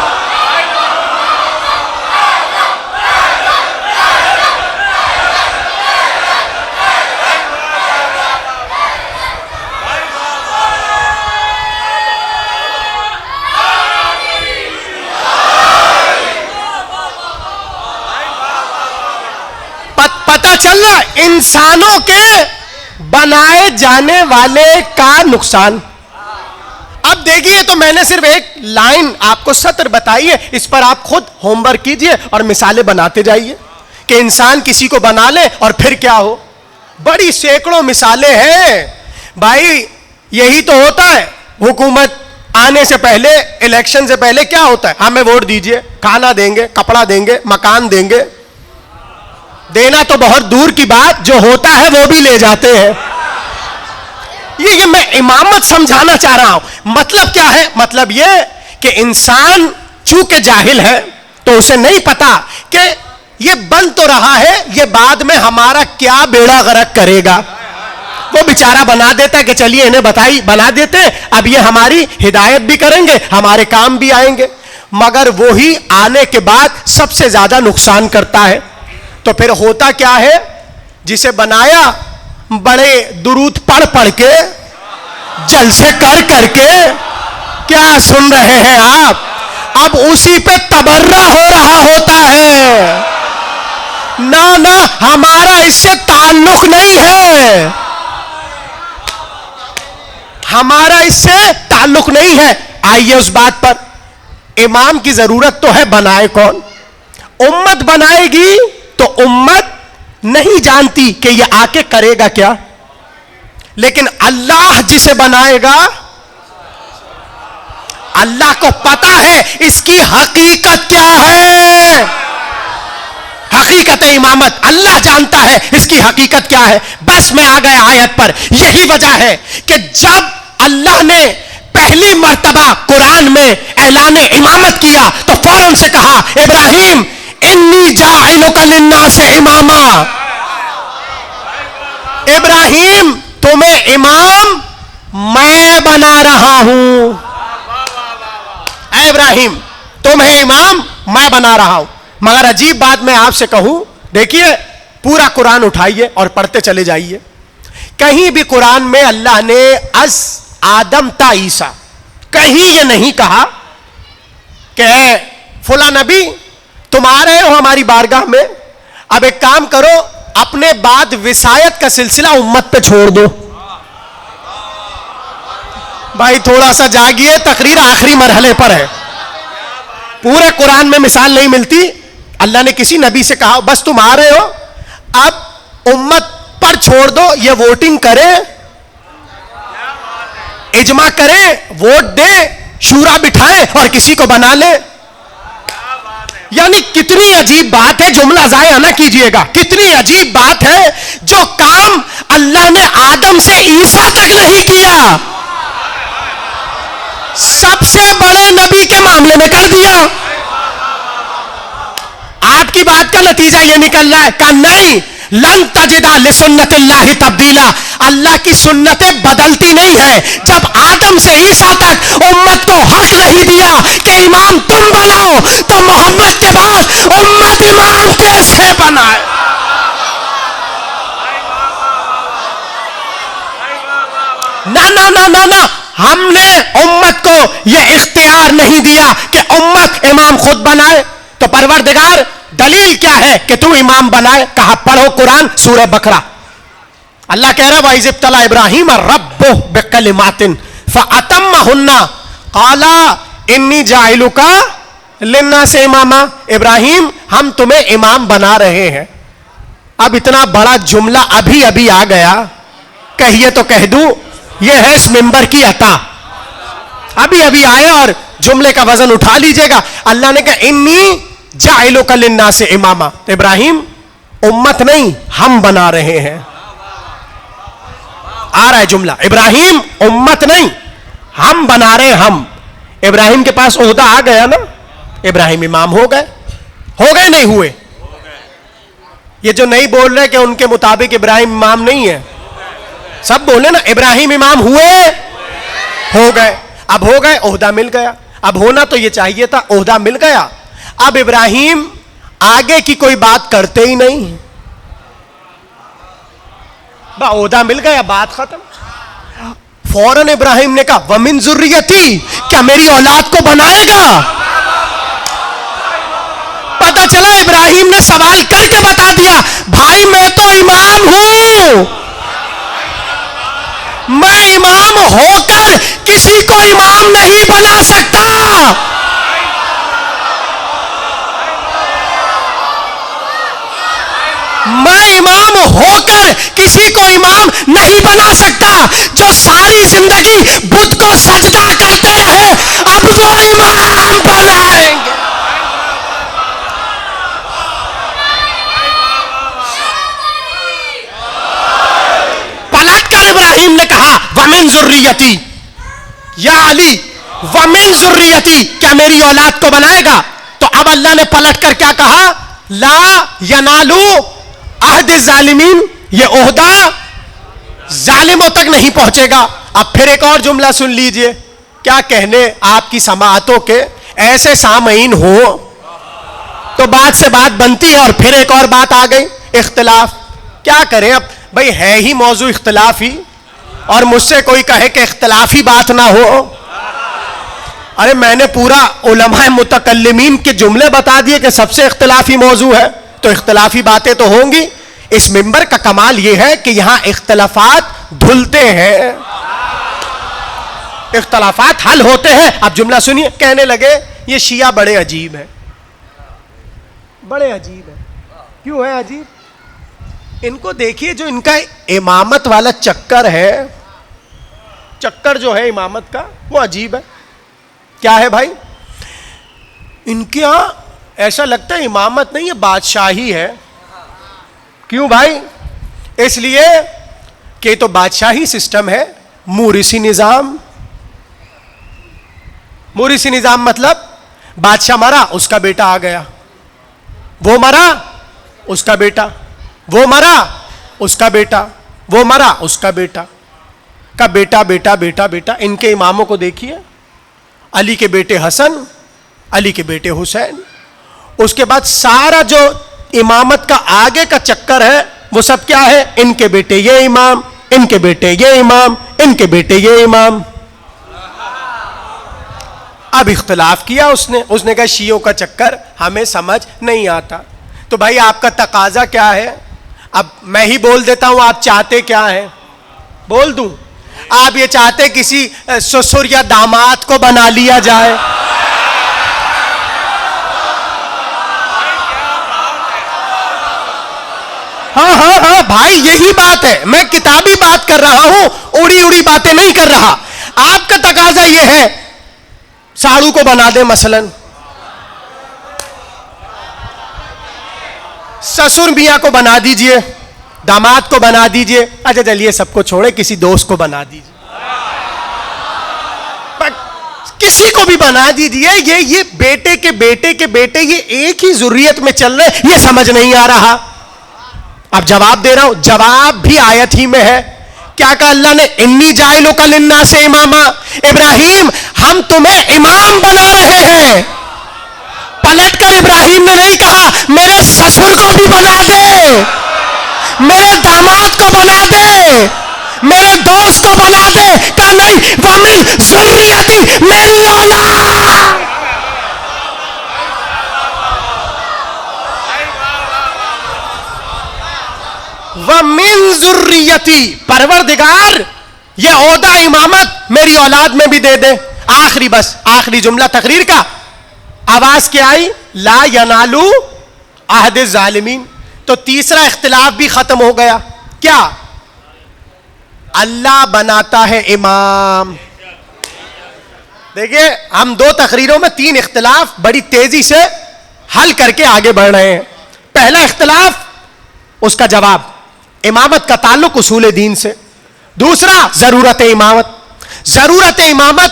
पता चल रहा इंसानों के बनाए जाने वाले का नुकसान। अब देखिए, तो मैंने सिर्फ एक लाइन आपको सत्र बताई है, इस पर आप खुद होमवर्क कीजिए और मिसालें बनाते जाइए कि इंसान किसी को बना ले और फिर क्या हो। बड़ी सैकड़ों मिसालें हैं भाई। यही तो होता है हुकूमत आने से पहले, इलेक्शन से पहले क्या होता है, हमें वोट दीजिए, खाना देंगे, कपड़ा देंगे, मकान देंगे। देना तो बहुत दूर की बात, जो होता है वो भी ले जाते हैं। ये मैं इमामत समझाना चाह रहा हूं। मतलब क्या है? मतलब ये कि इंसान चूंकि जाहिल है तो उसे नहीं पता कि ये बन तो रहा है, ये बाद में हमारा क्या बेड़ा गर्क करेगा। वो बेचारा बना देता है कि चलिए इन्हें बताई, बना देते हैं, अब ये हमारी हिदायत भी करेंगे, हमारे काम भी आएंगे। मगर वो ही आने के बाद सबसे ज्यादा नुकसान करता है। तो फिर होता क्या है? जिसे बनाया बड़े दुरूद पढ़ पढ़ के, जलसे कर करके, क्या सुन रहे हैं आप? अब उसी पे तबर्रा हो रहा होता है। ना ना, हमारा इससे ताल्लुक नहीं है, हमारा इससे ताल्लुक नहीं है। आइए उस बात पर, इमाम की जरूरत तो है, बनाए कौन? उम्मत बनाएगी तो उम्मत नहीं जानती कि यह आके करेगा क्या, लेकिन अल्लाह जिसे बनाएगा, अल्लाह को पता है इसकी हकीकत क्या है। हकीकत इमामत अल्लाह जानता है इसकी हकीकत क्या है। बस मैं आ गया आयत पर। यही वजह है कि जब अल्लाह ने पहली मर्तबा कुरान में ऐलान इमामत किया तो फौरन से कहा, इब्राहिम इन्नी जाइलुका लिन्नास इमामा। इब्राहिम तुम्हें इमाम मैं बना रहा हूं। इब्राहिम तुम्हें इमाम मैं बना रहा हूं। मगर अजीब बात मैं आपसे कहूं, देखिए पूरा कुरान उठाइए और पढ़ते चले जाइए। कहीं भी कुरान में अल्लाह ने अस आदम ता ईसा, कहीं ये नहीं कहा कि फला नबी तुम आ रहे हो हमारी बारगाह में, अब एक काम करो, अपने बाद विसायत का सिलसिला उम्मत पे छोड़ दो। भाई थोड़ा सा जागिए, तकरीर आखिरी मरहले पर है। पूरे कुरान में मिसाल नहीं मिलती। अल्लाह ने किसी नबी से कहा बस तुम आ रहे हो, अब उम्मत पर छोड़ दो, ये वोटिंग करे, इजमा करे, वोट दे, शूरा बिठाए और किसी को बना ले। यानी कितनी अजीब बात है, जुमला जाया ना कीजिएगा, कितनी अजीब बात है, जो काम अल्लाह ने आदम से ईसा तक नहीं किया, सबसे बड़े नबी के मामले में कर दिया। आपकी बात का नतीजा यह निकल रहा है कि नहीं, लन तजिदा लिसुन्नतिल्लाहि तब्दीला, अल्लाह की सुन्नतें बदलती नहीं है। जब आदम से ईसा तक उम्मत को हक नहीं दिया कि इमाम तुम बनाओ, तो मोहम्मद के बाद उम्मत इमाम कैसे बनाए? ना ना ना ना ना, हमने उम्मत को यह इख्तियार नहीं दिया कि उम्मत इमाम खुद बनाए। तो परवरदिगार दलील क्या है कि तू इमाम बनाए? कहा पढ़ो कुरान, सूरह बकरा। अल्लाह कह रहा है इब्तला इब्राहिम रब्बुहु बिकलिमातिन फअतम्महुन्ना क़ाला इन्नी जाइलुका लिन्नास इमामा। इब्राहिम हम तुम्हें इमाम बना रहे हैं। अब इतना बड़ा जुमला अभी अभी आ गया, कहिए तो कह दूं यह है इस मिंबर की अता। अभी अभी आए और जुमले का वजन उठा लीजिएगा। अल्लाह ने कहा इन्नी जाइलुका लिन्नास इमामा। तो इब्राहिम उम्मत नहीं, हम बना रहे हैं। आ रहा है जुमला, इब्राहिम उम्मत नहीं, हम बना रहे हैं। हम इब्राहिम के पास ओहदा आ गया ना, इब्राहिम इमाम हो गए नहीं हुए? ये जो नहीं बोल रहे कि उनके मुताबिक इब्राहिम इमाम नहीं है, सब बोले ना इब्राहिम इमाम हुए, हो गए। अब हो गए, ओहदा मिल गया। अब होना तो ये चाहिए था, ओहदा मिल गया। अब इब्राहिम आगे की कोई बात करते ही नहीं, ओहदा मिल गया, बात खत्म। फौरन इब्राहिम ने कहा वमिन जुर्रियती, क्या मेरी औलाद को बनाएगा? पता चला इब्राहिम ने सवाल करके बता दिया, भाई मैं तो इमाम हूं, मैं इमाम होकर किसी को इमाम नहीं बना सकता। मैं इमाम होकर किसी को इमाम नहीं बना सकता। जो सारी जिंदगी बुत को सजदा करते रहे, अब वो इमाम बनाएंगे। पलटकर इब्राहिम ने कहा वमिन जुर्रियती, या अली वमिन जुर्रियती, क्या मेरी औलाद को बनाएगा? तो अब अल्लाह ने पलटकर क्या कहा? ला यनालू अहद जालिमीन, ये ओहदा जालिमों तक नहीं पहुंचेगा। अब फिर एक और जुमला सुन लीजिए, क्या कहने आपकी समाअतों के ऐसे सामईन हो तो बात से बात बनती है और फिर एक और बात आ गई, इख्तिलाफ। क्या करें अब भाई, है ही मौजू इख्तिलाफी, और मुझसे कोई कहे कि इख्तिलाफी बात ना हो। अरे मैंने पूरा उलमाए मुतकल्लिमीन के जुमले बता दिए कि सबसे इख्तिलाफी मौजू है, तो इख्तिलाफी बातें तो होंगी। इस मिंबर का कमाल यह है कि यहां इख्तिलाफात धुलते हैं, इख्तिलाफात हल होते हैं। अब जुमला सुनिए, कहने लगे ये शिया बड़े अजीब है, बड़े अजीब है। क्यों है अजीब? इनको देखिए, जो इनका इमामत वाला चक्कर है, चक्कर जो है इमामत का, वो अजीब है। क्या है भाई? इनके यहां ऐसा लगता है इमामत नहीं है, बादशाही है। क्यों भाई? इसलिए कि तो बादशाही सिस्टम है, मुरिसी निजाम। मुरिसी निजाम मतलब बादशाह मरा, उसका बेटा आ गया, वो मरा, उसका बेटा, वो मरा, उसका बेटा, वो मरा, उसका बेटा, का बेटा बेटा बेटा बेटा। इनके इमामों को देखिए, अली के बेटे हसन, अली के बेटे हुसैन, उसके बाद सारा जो इमामत का आगे का चक्कर है वो सब क्या है? इनके बेटे ये इमाम, इनके बेटे ये इमाम, इनके बेटे ये इमाम। अब इख्तिलाफ किया उसने कहा शियों का चक्कर हमें समझ नहीं आता। तो भाई आपका तकाजा क्या है? अब मैं ही बोल देता हूं, आप चाहते क्या है बोल दूं? आप ये चाहते किसी ससुर या दामाद को बना लिया जाए? हाँ भाई, यही बात है। मैं किताबी बात कर रहा हूं, उड़ी उड़ी बातें नहीं कर रहा। आपका तकाजा यह है साड़ू को बना दे, मसलन ससुर मियां को बना दीजिए, दामाद को बना दीजिए। अच्छा चलिए सबको छोड़े, किसी दोस्त को बना दीजिए, किसी को भी बना दीजिए। ये बेटे के बेटे के बेटे ये एक ही जुर्रियत में चल रहे, ये समझ नहीं आ रहा। अब जवाब दे रहा हूं, जवाब भी आयत ही में है। क्या कहा अल्लाह ने? इन्नी जाइलु का लिन्नास से इमामा। इब्राहिम हम तुम्हें इमाम बना रहे हैं। पलटकर इब्राहिम ने नहीं कहा मेरे ससुर को भी बना दे, मेरे दामाद को बना दे, मेरे दोस्त को बना दे। कहा नहीं, वमिन ज़ुर्रियती, मेरी औलाद। वमिन ज़ुर्रियती, परवरदिगार ये ओहदा इमामत मेरी औलाद में भी दे दे। आखिरी, बस आखिरी जुमला तकरीर का। आवाज क्या आई? ला यनालू अहद ज़ालिमीन। तो तीसरा इख्तिलाफ भी खत्म हो गया। क्या? अल्लाह बनाता है इमाम। देखिए हम दो तकरीरों में तीन इख्तिलाफ बड़ी तेजी से हल करके आगे बढ़ रहे हैं। पहला इख्तिलाफ, उसका जवाब, इमामत का ताल्लुक उसूल दीन से। दूसरा, जरूरत इमामत। जरूरत इमामत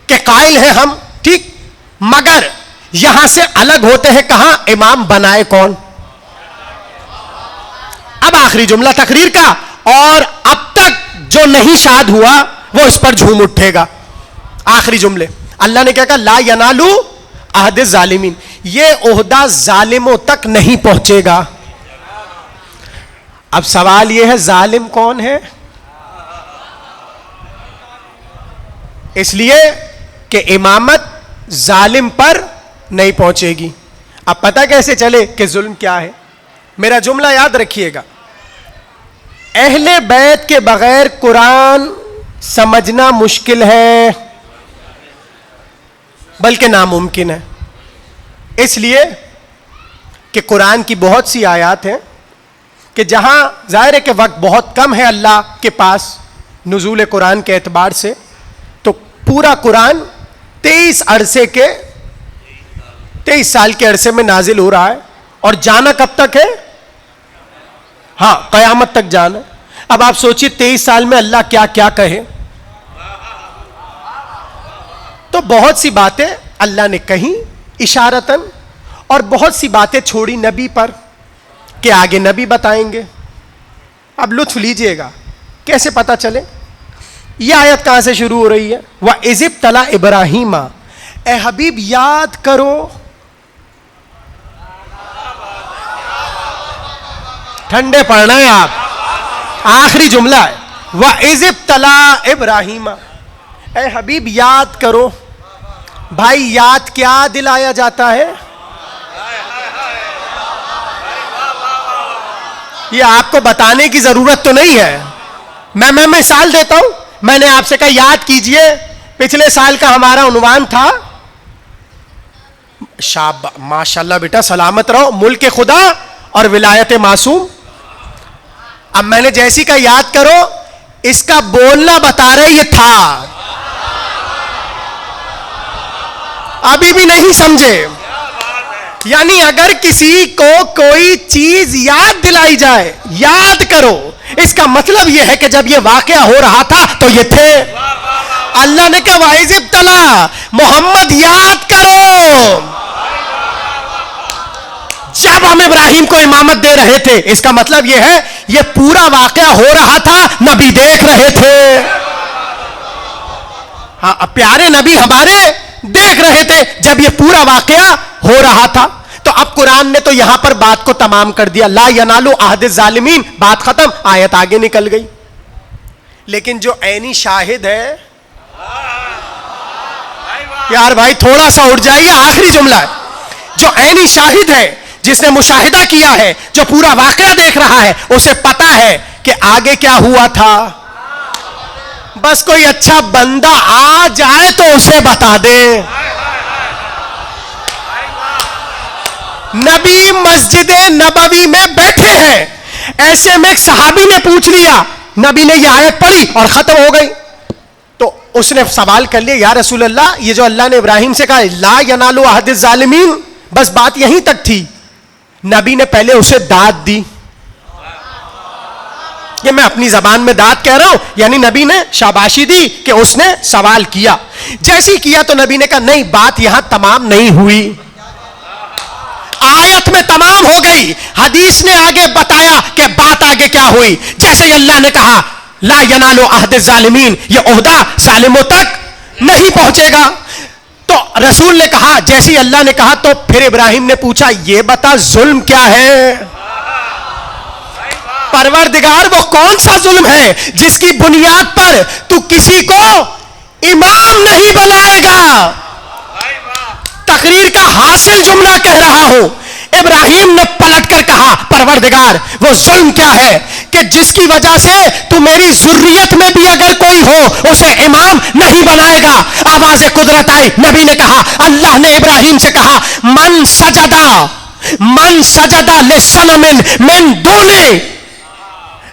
के कायल हैं हम, ठीक, मगर यहां से अलग होते हैं कहां? इमाम बनाए कौन? अब आखिरी जुमला तकरीर का, और अब तक जो नहीं शाद हुआ वो इस पर झूम उठेगा। आखिरी जुमले, अल्लाह ने क्या कहा? ला यनालू अहद ज़ालिमीन, ये ओहदा जालिमों तक नहीं पहुंचेगा। अब सवाल यह है जालिम कौन है? इसलिए कि इमामत जालिम पर नहीं पहुंचेगी। अब पता कैसे चले कि जुल्म क्या है? मेरा जुमला याद रखिएगा, अहले बैत के बगैर कुरान समझना मुश्किल है, बल्कि नामुमकिन है। इसलिए कि कुरान की बहुत सी आयत हैं कि जहां जाहिर है कि वक्त बहुत कम है अल्लाह के पास नुज़ूल कुरान के एतबार से, तो पूरा कुरान 23 साल के अरसे में नाजिल हो रहा है। और जाना कब तक है? हाँ, कयामत तक जाना। अब आप सोचिए 23 साल में अल्लाह क्या क्या कहे। तो बहुत सी बातें अल्लाह ने कही इशारतन, और बहुत सी बातें छोड़ी नबी पर कि आगे नबी बताएंगे। अब लुत्फ लीजिएगा, कैसे पता चले? यह आयत कहां से शुरू हो रही है? वह इज़िब तला इब्राहिमा, ए हबीब याद करो। ठंडे पड़ना है आप, आखिरी जुमला है, वह इज़िब तला इब्राहिमा, ए हबीब याद करो। भाई याद क्या दिलाया जाता है? ये आपको बताने की जरूरत तो नहीं है। मैं मिसाल देता हूं। मैंने आपसे कहा याद कीजिए, पिछले साल का हमारा उन्वान था, माशाल्लाह बेटा सलामत रहो, मुल्क खुदा और विलायत मासूम। अब मैंने जैसी का याद करो, इसका बोलना बता रहे ये था, अभी भी नहीं समझे। यानी अगर किसी को कोई चीज याद दिलाई जाए, याद करो, इसका मतलब यह है कि जब यह वाकया हो रहा था तो ये थे। अल्लाह ने कहा वाइज़िब तला, मोहम्मद याद करो जब हम इब्राहिम को इमामत दे रहे थे। इसका मतलब यह है यह पूरा वाकया हो रहा था, नबी देख रहे थे। हाँ, प्यारे नबी हमारे देख रहे थे जब यह पूरा वाकया हो रहा था। तो अब कुरान ने तो यहां पर बात को तमाम कर दिया, ला यनालु अहद ज़ालिमीन, बात खत्म, आयत आगे निकल गई। लेकिन जो ऐनी शाहिद है यार भाई थोड़ा सा उठ जाइए, आखिरी जुमला है। जो ऐनी शाहिद है, जिसने मुशाहिदा किया है, जो पूरा वाकया देख रहा है, उसे पता है कि आगे क्या हुआ था। बस कोई अच्छा बंदा आ जाए तो उसे बता दे। नबी मस्जिद नबवी में बैठे हैं, ऐसे में एक सहाबी ने पूछ लिया, नबी ने यह आयत पढ़ी और खत्म हो गई। तो उसने सवाल कर लिया, या रसूल अल्लाह, ये जो अल्लाह ने इब्राहिम से कहा ला यनालु अहदिज़ ज़ालिमीन, बस बात यहीं तक थी। नबी ने पहले उसे दाद दी। ये मैं अपनी जबान में दाद कह रहा हूं, यानी नबी ने शाबाशी दी कि उसने सवाल किया। जैसे ही किया तो नबी ने कहा नहीं, बात यहां तमाम नहीं हुई, आयत में तमाम हो गई। हदीस ने आगे बताया कि बात आगे क्या हुई। जैसे ही अल्लाह ने कहा ला यनालु अहदिज़ ज़ालिमीन, ये ओहदा जालिमों तक नहीं पहुंचेगा। तो रसूल ने कहा, जैसे ही अल्लाह ने कहा, तो फिर इब्राहिम ने पूछा, ये बता जुल्म क्या है। परवरदिगार, वो कौन सा जुल्म है जिसकी बुनियाद पर तू किसी को इमाम नहीं बनाएगा। तकरीर का हासिल जुमला कह रहा हूं। इब्राहिम ने पलटकर कहा, परवरदिगार, वो जुल्म क्या है कि जिसकी वजह से तू मेरी जुर्रियत में भी अगर कोई हो उसे इमाम नहीं बनाएगा। आवाज कुदरत आई, नबी ने कहा, अल्लाह ने इब्राहिम से कहा, मन सजदा लिसनमिन मिन दूनी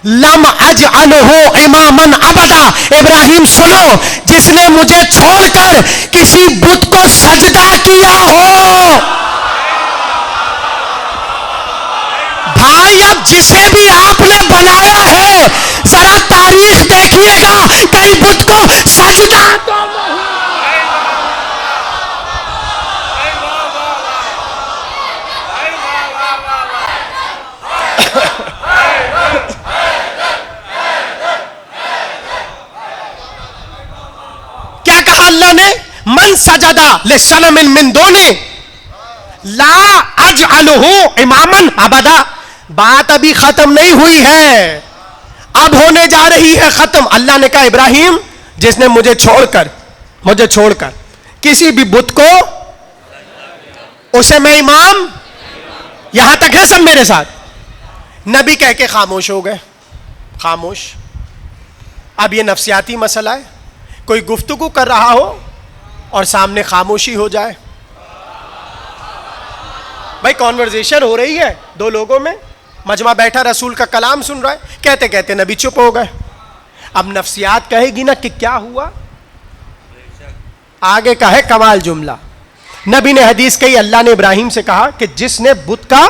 लम अजअलहु इमामन अबदा। इब्राहिम सुनो, जिसने मुझे छोड़कर किसी बुत को सजदा किया हो, भाई अब जिसे भी आपने बनाया है, जरा तारीख देखिएगा, कई बुत को सजदा तो अल्लाह ने, मन सजदा लिसनमिन मिन दूनी ला अजअलहु इमामन अबदा। बात अभी खत्म नहीं हुई है, अब होने जा रही है खत्म। अल्लाह ने कहा, इब्राहिम, जिसने मुझे छोड़कर किसी भी बुत को, उसे मैं इमाम, यहां तक है सब मेरे साथ। नबी कह के खामोश हो गए, खामोश। अब ये नफ्सियाती मसला है, कोई गुफ्तगू कर रहा हो और सामने खामोशी हो जाए। भाई कॉन्वर्जेशन हो रही है दो लोगों में, मजमा बैठा रसूल का कलाम सुन रहा है, कहते कहते नबी चुप हो गए। अब नफ्सियात कहेगी ना कि क्या हुआ। आगे का है कमाल जुमला। नबी ने हदीस कही, अल्लाह ने इब्राहिम से कहा कि जिसने बुत का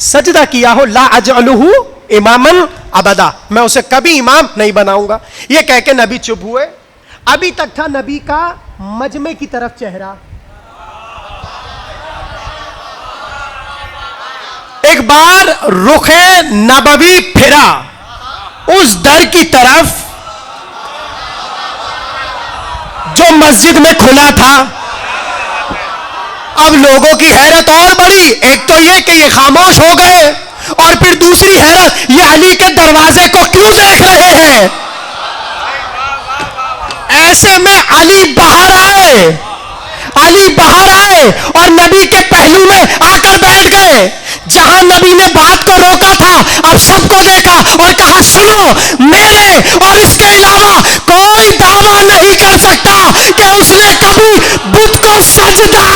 सजदा किया हो, ला अजअलहु इमामन अबदा, मैं उसे कभी इमाम नहीं बनाऊंगा। यह कह के नबी चुप हुए। अभी तक था नबी का मजमे की तरफ चेहरा। एक बार रुखे नबवी फिरा उस दर की तरफ जो मस्जिद में खुला था। अब लोगों की हैरत और बढ़ी। एक तो ये कि ये खामोश हो गए, और फिर दूसरी हैरत, ये अली के दरवाजे को क्यों देख रहे हैं। ऐसे में अली बाहर आए और नबी के पहलू में आकर बैठ गए। जहां नबी ने बात को रोका था, अब सबको देखा और कहा, सुनो, मेरे और इसके अलावा कोई दावा नहीं कर सकता कि उसने कभी बुत को सजदा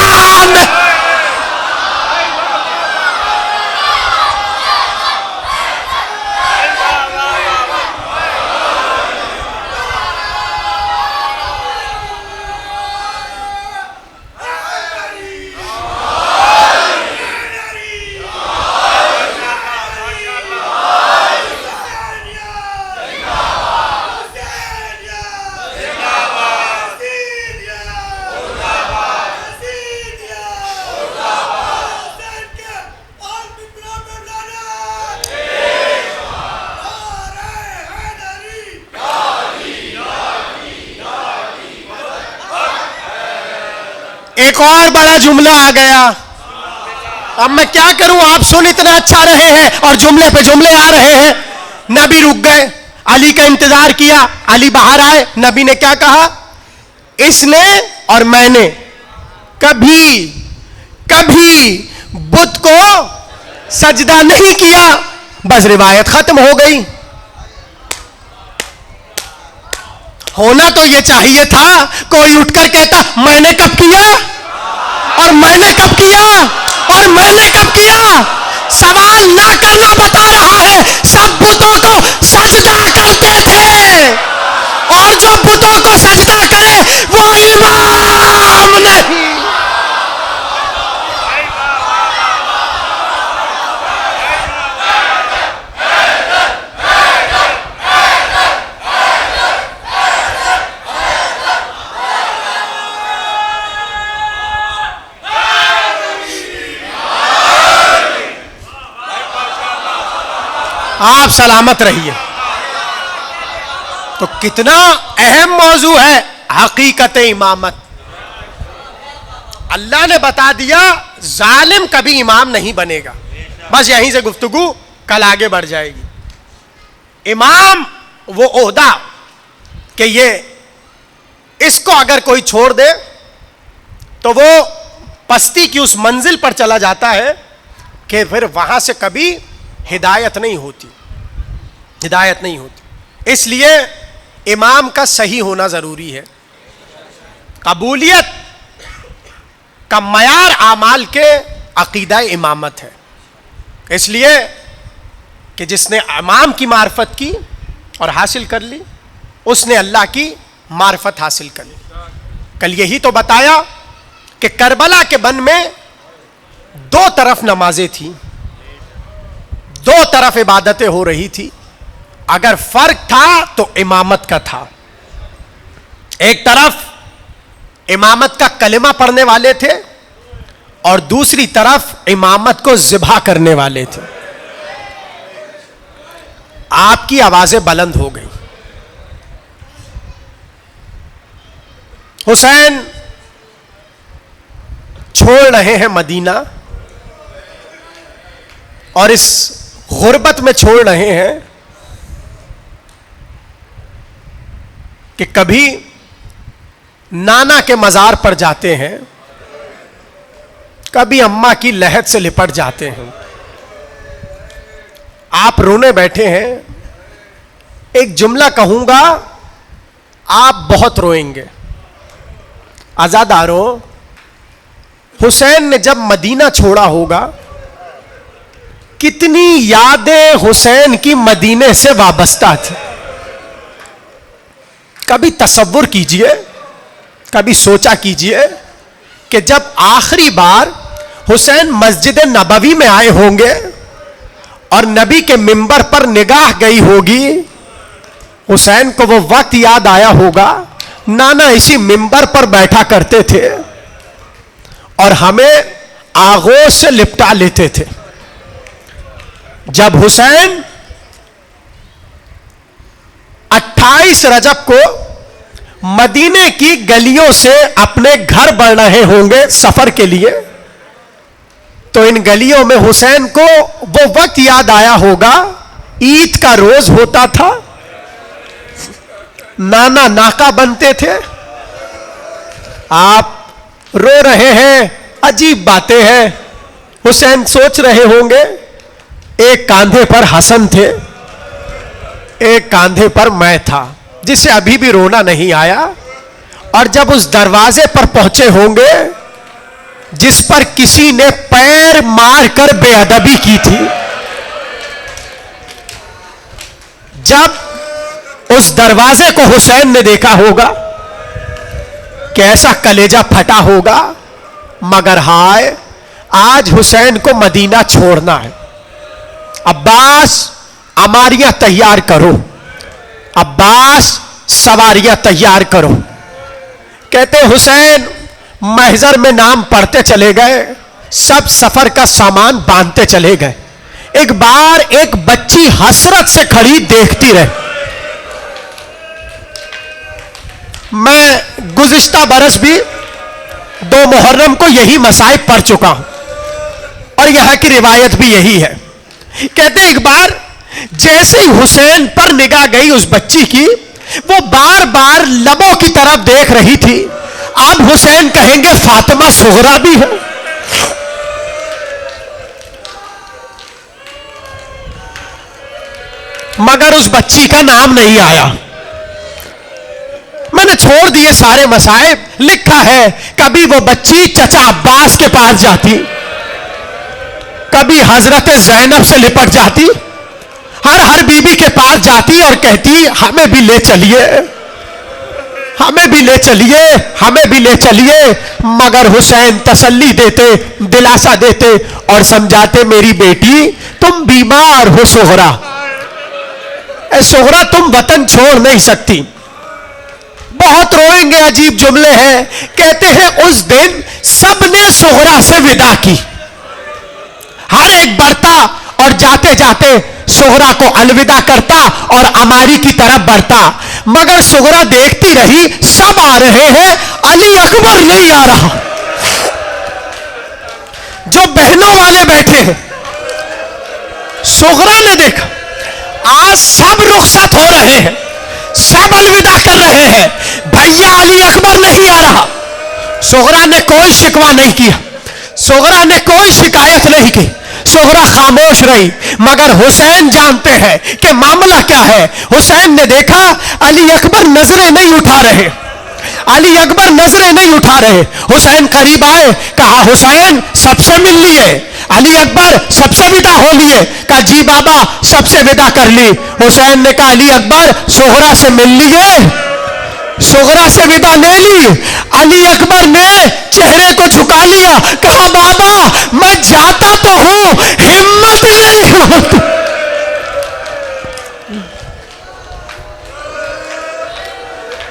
एक और बड़ा जुमला आ गया। अब मैं क्या करूं, आप सुन इतना अच्छा रहे हैं और जुमले पे जुमले आ रहे हैं। नबी रुक गए, अली का इंतजार किया। अली बाहर आए, नबी ने क्या कहा, इसने और मैंने कभी कभी बुत को सजदा नहीं किया, बस रिवायत खत्म हो गई। होना तो यह चाहिए था कोई उठकर कहता मैंने कब किया, और मैंने कब किया, और मैंने कब किया। सवाल ना करना बता रहा है, सब बुतों को सजदा करते थे, और जो बुतों को सजदा करे वो इमाम नहीं। आप सलामत रहिए। तो कितना अहम मौजू है हकीकत इमामत। अल्लाह ने बता दिया जालिम कभी इमाम नहीं बनेगा। बस यहीं से गुफ्तगू कल आगे बढ़ जाएगी। इमाम वो ओहदा कि ये इसको अगर कोई छोड़ दे तो वो पस्ती की उस मंजिल पर चला जाता है कि फिर वहां से कभी हिदायत नहीं होती, हिदायत नहीं होती। इसलिए इमाम का सही होना जरूरी है। कबूलियत का मयार आमाल के अकीदा इमामत है। इसलिए कि जिसने इमाम की मार्फत की और हासिल कर ली, उसने अल्लाह की मार्फत हासिल कर ली। कल यही तो बताया कि करबला के बन में दो तरफ नमाजें थी, दो तरफ इबादतें हो रही थी। अगर फर्क था तो इमामत का था। एक तरफ इमामत का कलिमा पढ़ने वाले थे और दूसरी तरफ इमामत को ज़िबा करने वाले थे। आपकी आवाजें बुलंद हो गई। हुसैन छोड़ रहे हैं मदीना और इस गुर्बत में छोड़ रहे हैं कि कभी नाना के मजार पर जाते हैं, कभी अम्मा की लहद से लिपट जाते हैं। आप रोने बैठे हैं, एक जुमला कहूंगा आप बहुत रोएंगे। आजादारों, हुसैन ने जब मदीना छोड़ा होगा, कितनी यादें हुसैन की मदीने से वाबस्ता थी। कभी तसव्वुर कीजिए, कभी सोचा कीजिए कि जब आखिरी बार हुसैन मस्जिद नबवी में आए होंगे और नबी के मिंबर पर निगाह गई होगी, हुसैन को वो वक्त याद आया होगा, नाना इसी मिंबर पर बैठा करते थे और हमें आगोश से लिपटा लेते थे। जब हुसैन 28 रजब को मदीने की गलियों से अपने घर बढ़ रहे होंगे सफर के लिए, तो इन गलियों में हुसैन को वो वक्त याद आया होगा, ईद का रोज होता था, नाना नाका बनते थे। आप रो रहे हैं, अजीब बातें हैं। हुसैन सोच रहे होंगे, एक कांधे पर हसन थे, एक कांधे पर मैं था, जिसे अभी भी रोना नहीं आया। और जब उस दरवाजे पर पहुंचे होंगे जिस पर किसी ने पैर मारकर बेअदबी की थी, जब उस दरवाजे को हुसैन ने देखा होगा, कैसा कलेजा फटा होगा। मगर हाय, आज हुसैन को मदीना छोड़ना है। अब्बास, अमारियां तैयार करो, अब्बास सवारियां तैयार करो। कहते हुसैन महजर में नाम पढ़ते चले गए, सब सफर का सामान बांधते चले गए। एक बार एक बच्ची हसरत से खड़ी देखती रहे। मैं गुज़िश्ता बरस भी 2 मुहर्रम को यही मसाइब पढ़ चुका हूं और यहां की रिवायत भी यही है। कहते एक बार जैसे ही हुसैन पर निगाह गई उस बच्ची की, वो बार बार लबों की तरफ देख रही थी। अब हुसैन कहेंगे फातिमा सुगरा भी है। मगर उस बच्ची का नाम नहीं आया। मैंने छोड़ दिए सारे मसाइब। लिखा है कभी वो बच्ची चचा अब्बास के पास जाती, कभी हजरत जैनब से लिपट जाती, हर बीबी के पास जाती और कहती हमें भी ले चलिए, हमें भी ले चलिए, हमें भी ले चलिए। मगर हुसैन तसल्ली देते, दिलासा देते और समझाते मेरी बेटी तुम बीमार हो सोहरा, सोहरा तुम वतन छोड़ नहीं सकती। बहुत रोएंगे, अजीब जुमले हैं। कहते हैं उस दिन सबने सोहरा से विदा की, हर एक बढ़ता और जाते जाते सोहरा को अलविदा करता और अमारी की तरफ बढ़ता। मगर सोहरा देखती रही सब आ रहे हैं, अली अकबर नहीं आ रहा। जो बहनों वाले बैठे हैं, सोहरा ने देखा आज सब रुखसत हो रहे हैं, सब अलविदा कर रहे हैं, भैया अली अकबर नहीं आ रहा। सोहरा ने कोई शिकवा नहीं किया, सोहरा ने कोई शिकायत नहीं की, सोहरा खामोश रही। मगर हुसैन जानते हैं कि मामला क्या है। हुसैन ने देखा अली अकबर नजरें नहीं उठा रहे, अली अकबर नजरें नहीं उठा रहे। हुसैन करीब आए, कहा हुसैन सबसे मिल लिए। अली अकबर सबसे विदा हो लिए। कहा जी बाबा सबसे विदा कर ली। हुसैन ने कहा अली अकबर सोहरा से मिल लिए, सोहरा से विदा ले ली। अली अकबर ने चेहरे को झुका लिया, कहा बाबा मैं जाता तो हूं, हिम्मत नहीं होती।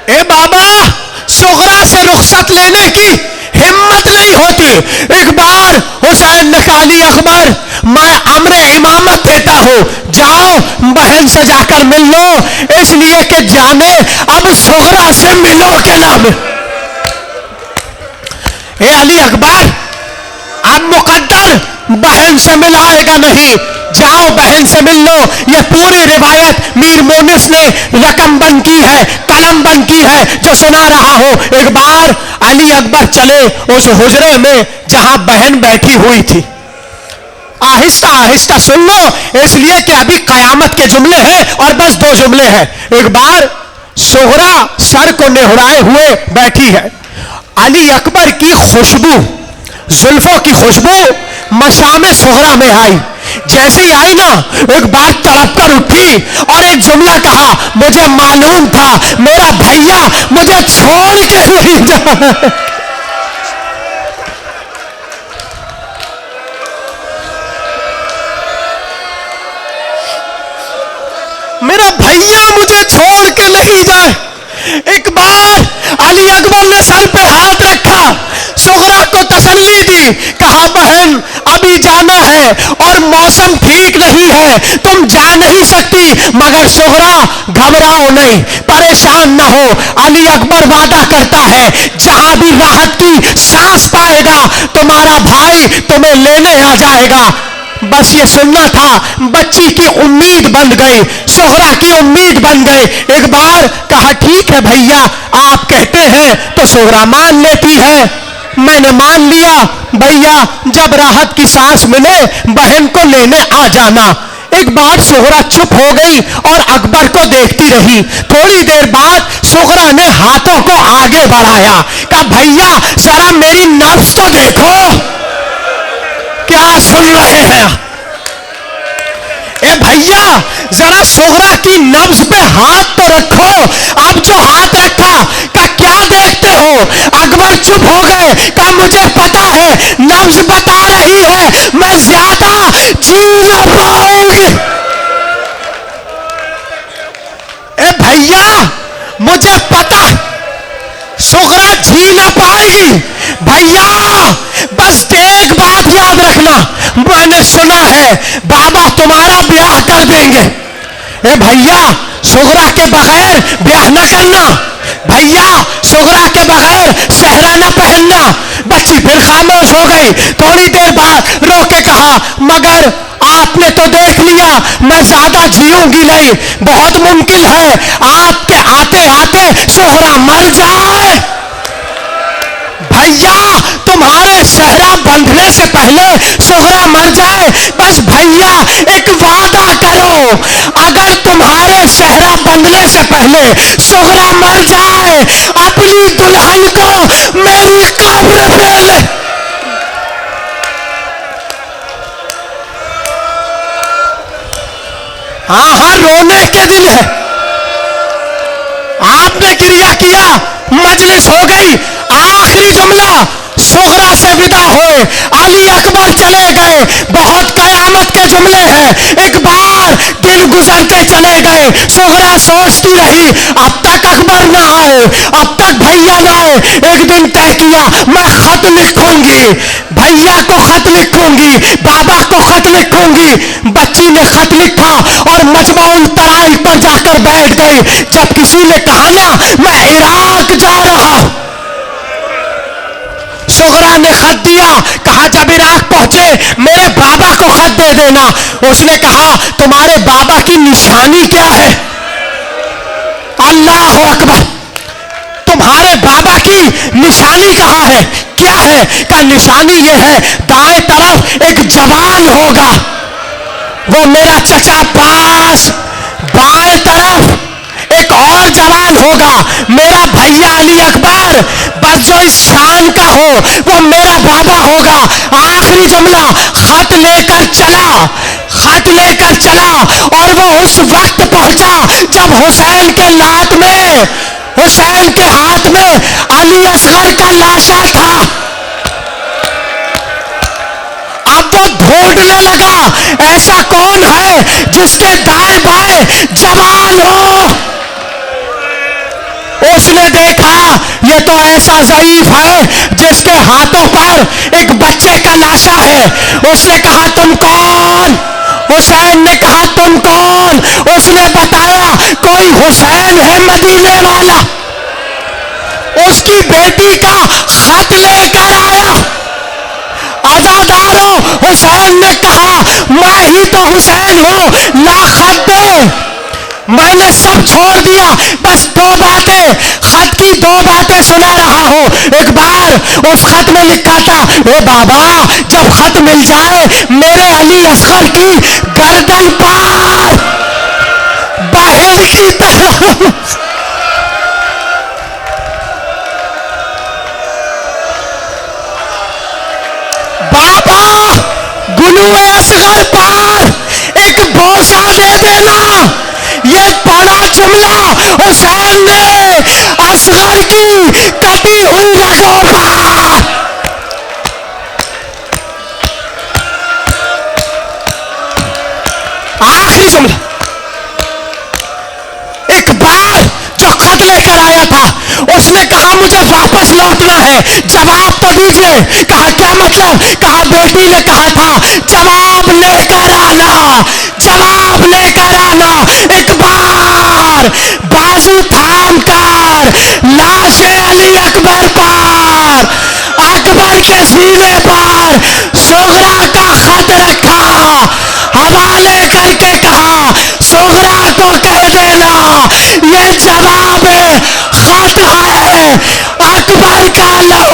ए बाबा सोहरा से रुखसत लेने की हिम्मत नहीं होती। एक बार हुसैन ने कहा अली अकबर मैं अम्र इमामत देता हूं, जाओ बहन से जाकर मिल लो, इसलिए कि जाने अब सोहरा से मिलो के नाम। ए अली अकबर अब मुकद्दर बहन से मिलाएगा नहीं, जाओ बहन से मिल लो। ये पूरी रिवायत मीर मोनिस ने रकम बंद की है, कलम बंद की है, जो सुना रहा हूं। एक बार अली अकबर चले उस हुजरे में जहां बहन बैठी हुई थी। आहिस्ता आहिस्ता सुन लो, इसलिए कि अभी कयामत के जुमले हैं और बस 2 जुमले हैं। एक बार सोहरा सर को नेहुराए हुए बैठी है, अली अकबर की खुशबू, जुल्फों की खुशबू मशामे सोहरा में आई। जैसे ही आई ना एक बार तड़प कर उठी और एक जुमला कहा, मुझे मालूम था मेरा भैया मुझे छोड़ के नहीं जा। मेरा भैया मुझे छोड़ के नहीं जाए। एक बार अली अकबर ने सर पे हाथ रखा, सोहरा को तसल्ली दी, कहा बहन अभी जाना है और मौसम ठीक नहीं है, तुम जा नहीं सकती। मगर सोहरा घबराओ नहीं, परेशान न हो, अली अकबर वादा करता है जहां भी राहत की सांस पाएगा तुम्हारा भाई तुम्हें लेने आ जाएगा। बस ये सुनना था, बच्ची की उम्मीद बन गई, सोहरा की उम्मीद बन गई। एक बार कहा ठीक है भैया आप कहते हैं तो सोहरा मान लेती है। मैंने मान लिया भैया, जब राहत की सांस मिले बहन को लेने आ जाना। एक बार सोहरा चुप हो गई और अकबर को देखती रही। थोड़ी देर बाद सोहरा ने हाथों को आगे बढ़ाया, कहा भैया जरा मेरी नब्ज तो देखो। क्या सुन रहे हैं? ए भैया जरा सोहरा की नब्ज पे हाथ तो रखो। अब जो हाथ रखा, का क्या देखते हो? अकबर चुप हो गए, का मुझे पता है नब्ज बता रही है, मैं ज्यादा जी न पाऊंगी। ए भैया मुझे पता सोहरा जी न पाएगी। भैया बस एक बात याद रखना, मैंने सुना है बाबा तुम्हारा ब्याह कर देंगे। ए भैया सोहरा के बगैर ब्याह न करना, भैया सोहरा के बगैर सेहरा न पहनना। बच्ची फिर खामोश हो गई। थोड़ी देर बाद रो के कहा मगर आपने तो देख लिया मैं ज्यादा जीऊंगी नहीं, बहुत मुमकिन है आपके आते आते सोहरा मर जाए। भैया तुम्हारे सेहरा बंधने से पहले सोहरा मर जाए, बस भैया एक वादा करो, अगर तुम्हारे सेहरा बंधने से पहले सोहरा मर जाए, अपनी दुल्हन को मेरी कब्र पे ले। हाँ हाँ, रोने के दिन है। आपने क्रिया किया, मजलिस हो गई, आखिरी जुमला सोहरा से विदा हुए, अली अकबर चले गए, बहुत कयामत के जुमले हैं। एक बार दिन गुजर के चले गए, सोहरा सोचती रही अब तक अकबर ना आए, अब तक भैया ना आए। एक दिन तय किया मैं खत लिखूंगी, भैया को खत लिखूंगी, बाबा को खत लिखूंगी। बच्ची ने खत लिखा और मजमाउल तराइल पर जाकर बैठ गई। जब किसी ने कहा ना मैं इराक जा रहा हूं, सोहरा ने खत दिया, कहा जब इराक पहुंचे मेरे बाबा को खत दे देना। उसने कहा तुम्हारे बाबा की निशानी क्या है? अल्लाह अकबर, तुम्हारे बाबा की निशानी कहां है? क्या है? का निशानी ये है, दाएं तरफ एक जवान होगा, वो मेरा चचा पास, बाएं तरफ एक और जवान होगा, मेरा भैया अली अकबर, बस जो इस शान का हो वो मेरा बाबा होगा। आखिरी जुमला, खत लेकर चला, खत लेकर चला और वो उस वक्त पहुंचा जब हुसैन के लात में, हुसैन के हाथ में अली असगर का लाशा था। अब वो ढूंढने लगा ऐसा कौन है जिसके दाएं बाएं जवान हो। उसने देखा ये तो ऐसा ज़ईफ है जिसके हाथों पर एक बच्चे का लाशा है। उसने कहा तुम कौन? हुसैन ने कहा तुम कौन? उसने बताया कोई हुसैन है मदीने वाला, उसकी बेटी का खत लेकर आया। आजादारों, हुसैन ने कहा मैं ही तो हुसैन हूं, ला खत दे। मैंने सब छोड़ दिया, बस दो बातें, खत की दो बातें सुना रहा हूं। एक बार उस खत में लिखा था, ओ बाबा जब खत मिल जाए मेरे अली असगर की गर्दन पर बहेड़ की तरह बाबा गुलूए असगर पर एक बोसा दे देना। ये बड़ा जुमला हुसैन ने असगर की कटी हुई रगों पर। आखिरी जुमला, एक बार जो खत लेकर आया था उसने कहा मुझे वापस लौटना है, जवाब तो दीजिए। कहा क्या मतलब? कहा बेटी ने कहा था जवाब लेकर आना, जवाब लेकर आना। एक बार बाजू थाम कर लाशे अली अकबर पर, अकबर के सीने पर सोहरा का खत रखा, हवाले करके कहा सोहरा को कह देना ये जवाब खत है, अकबर का लहू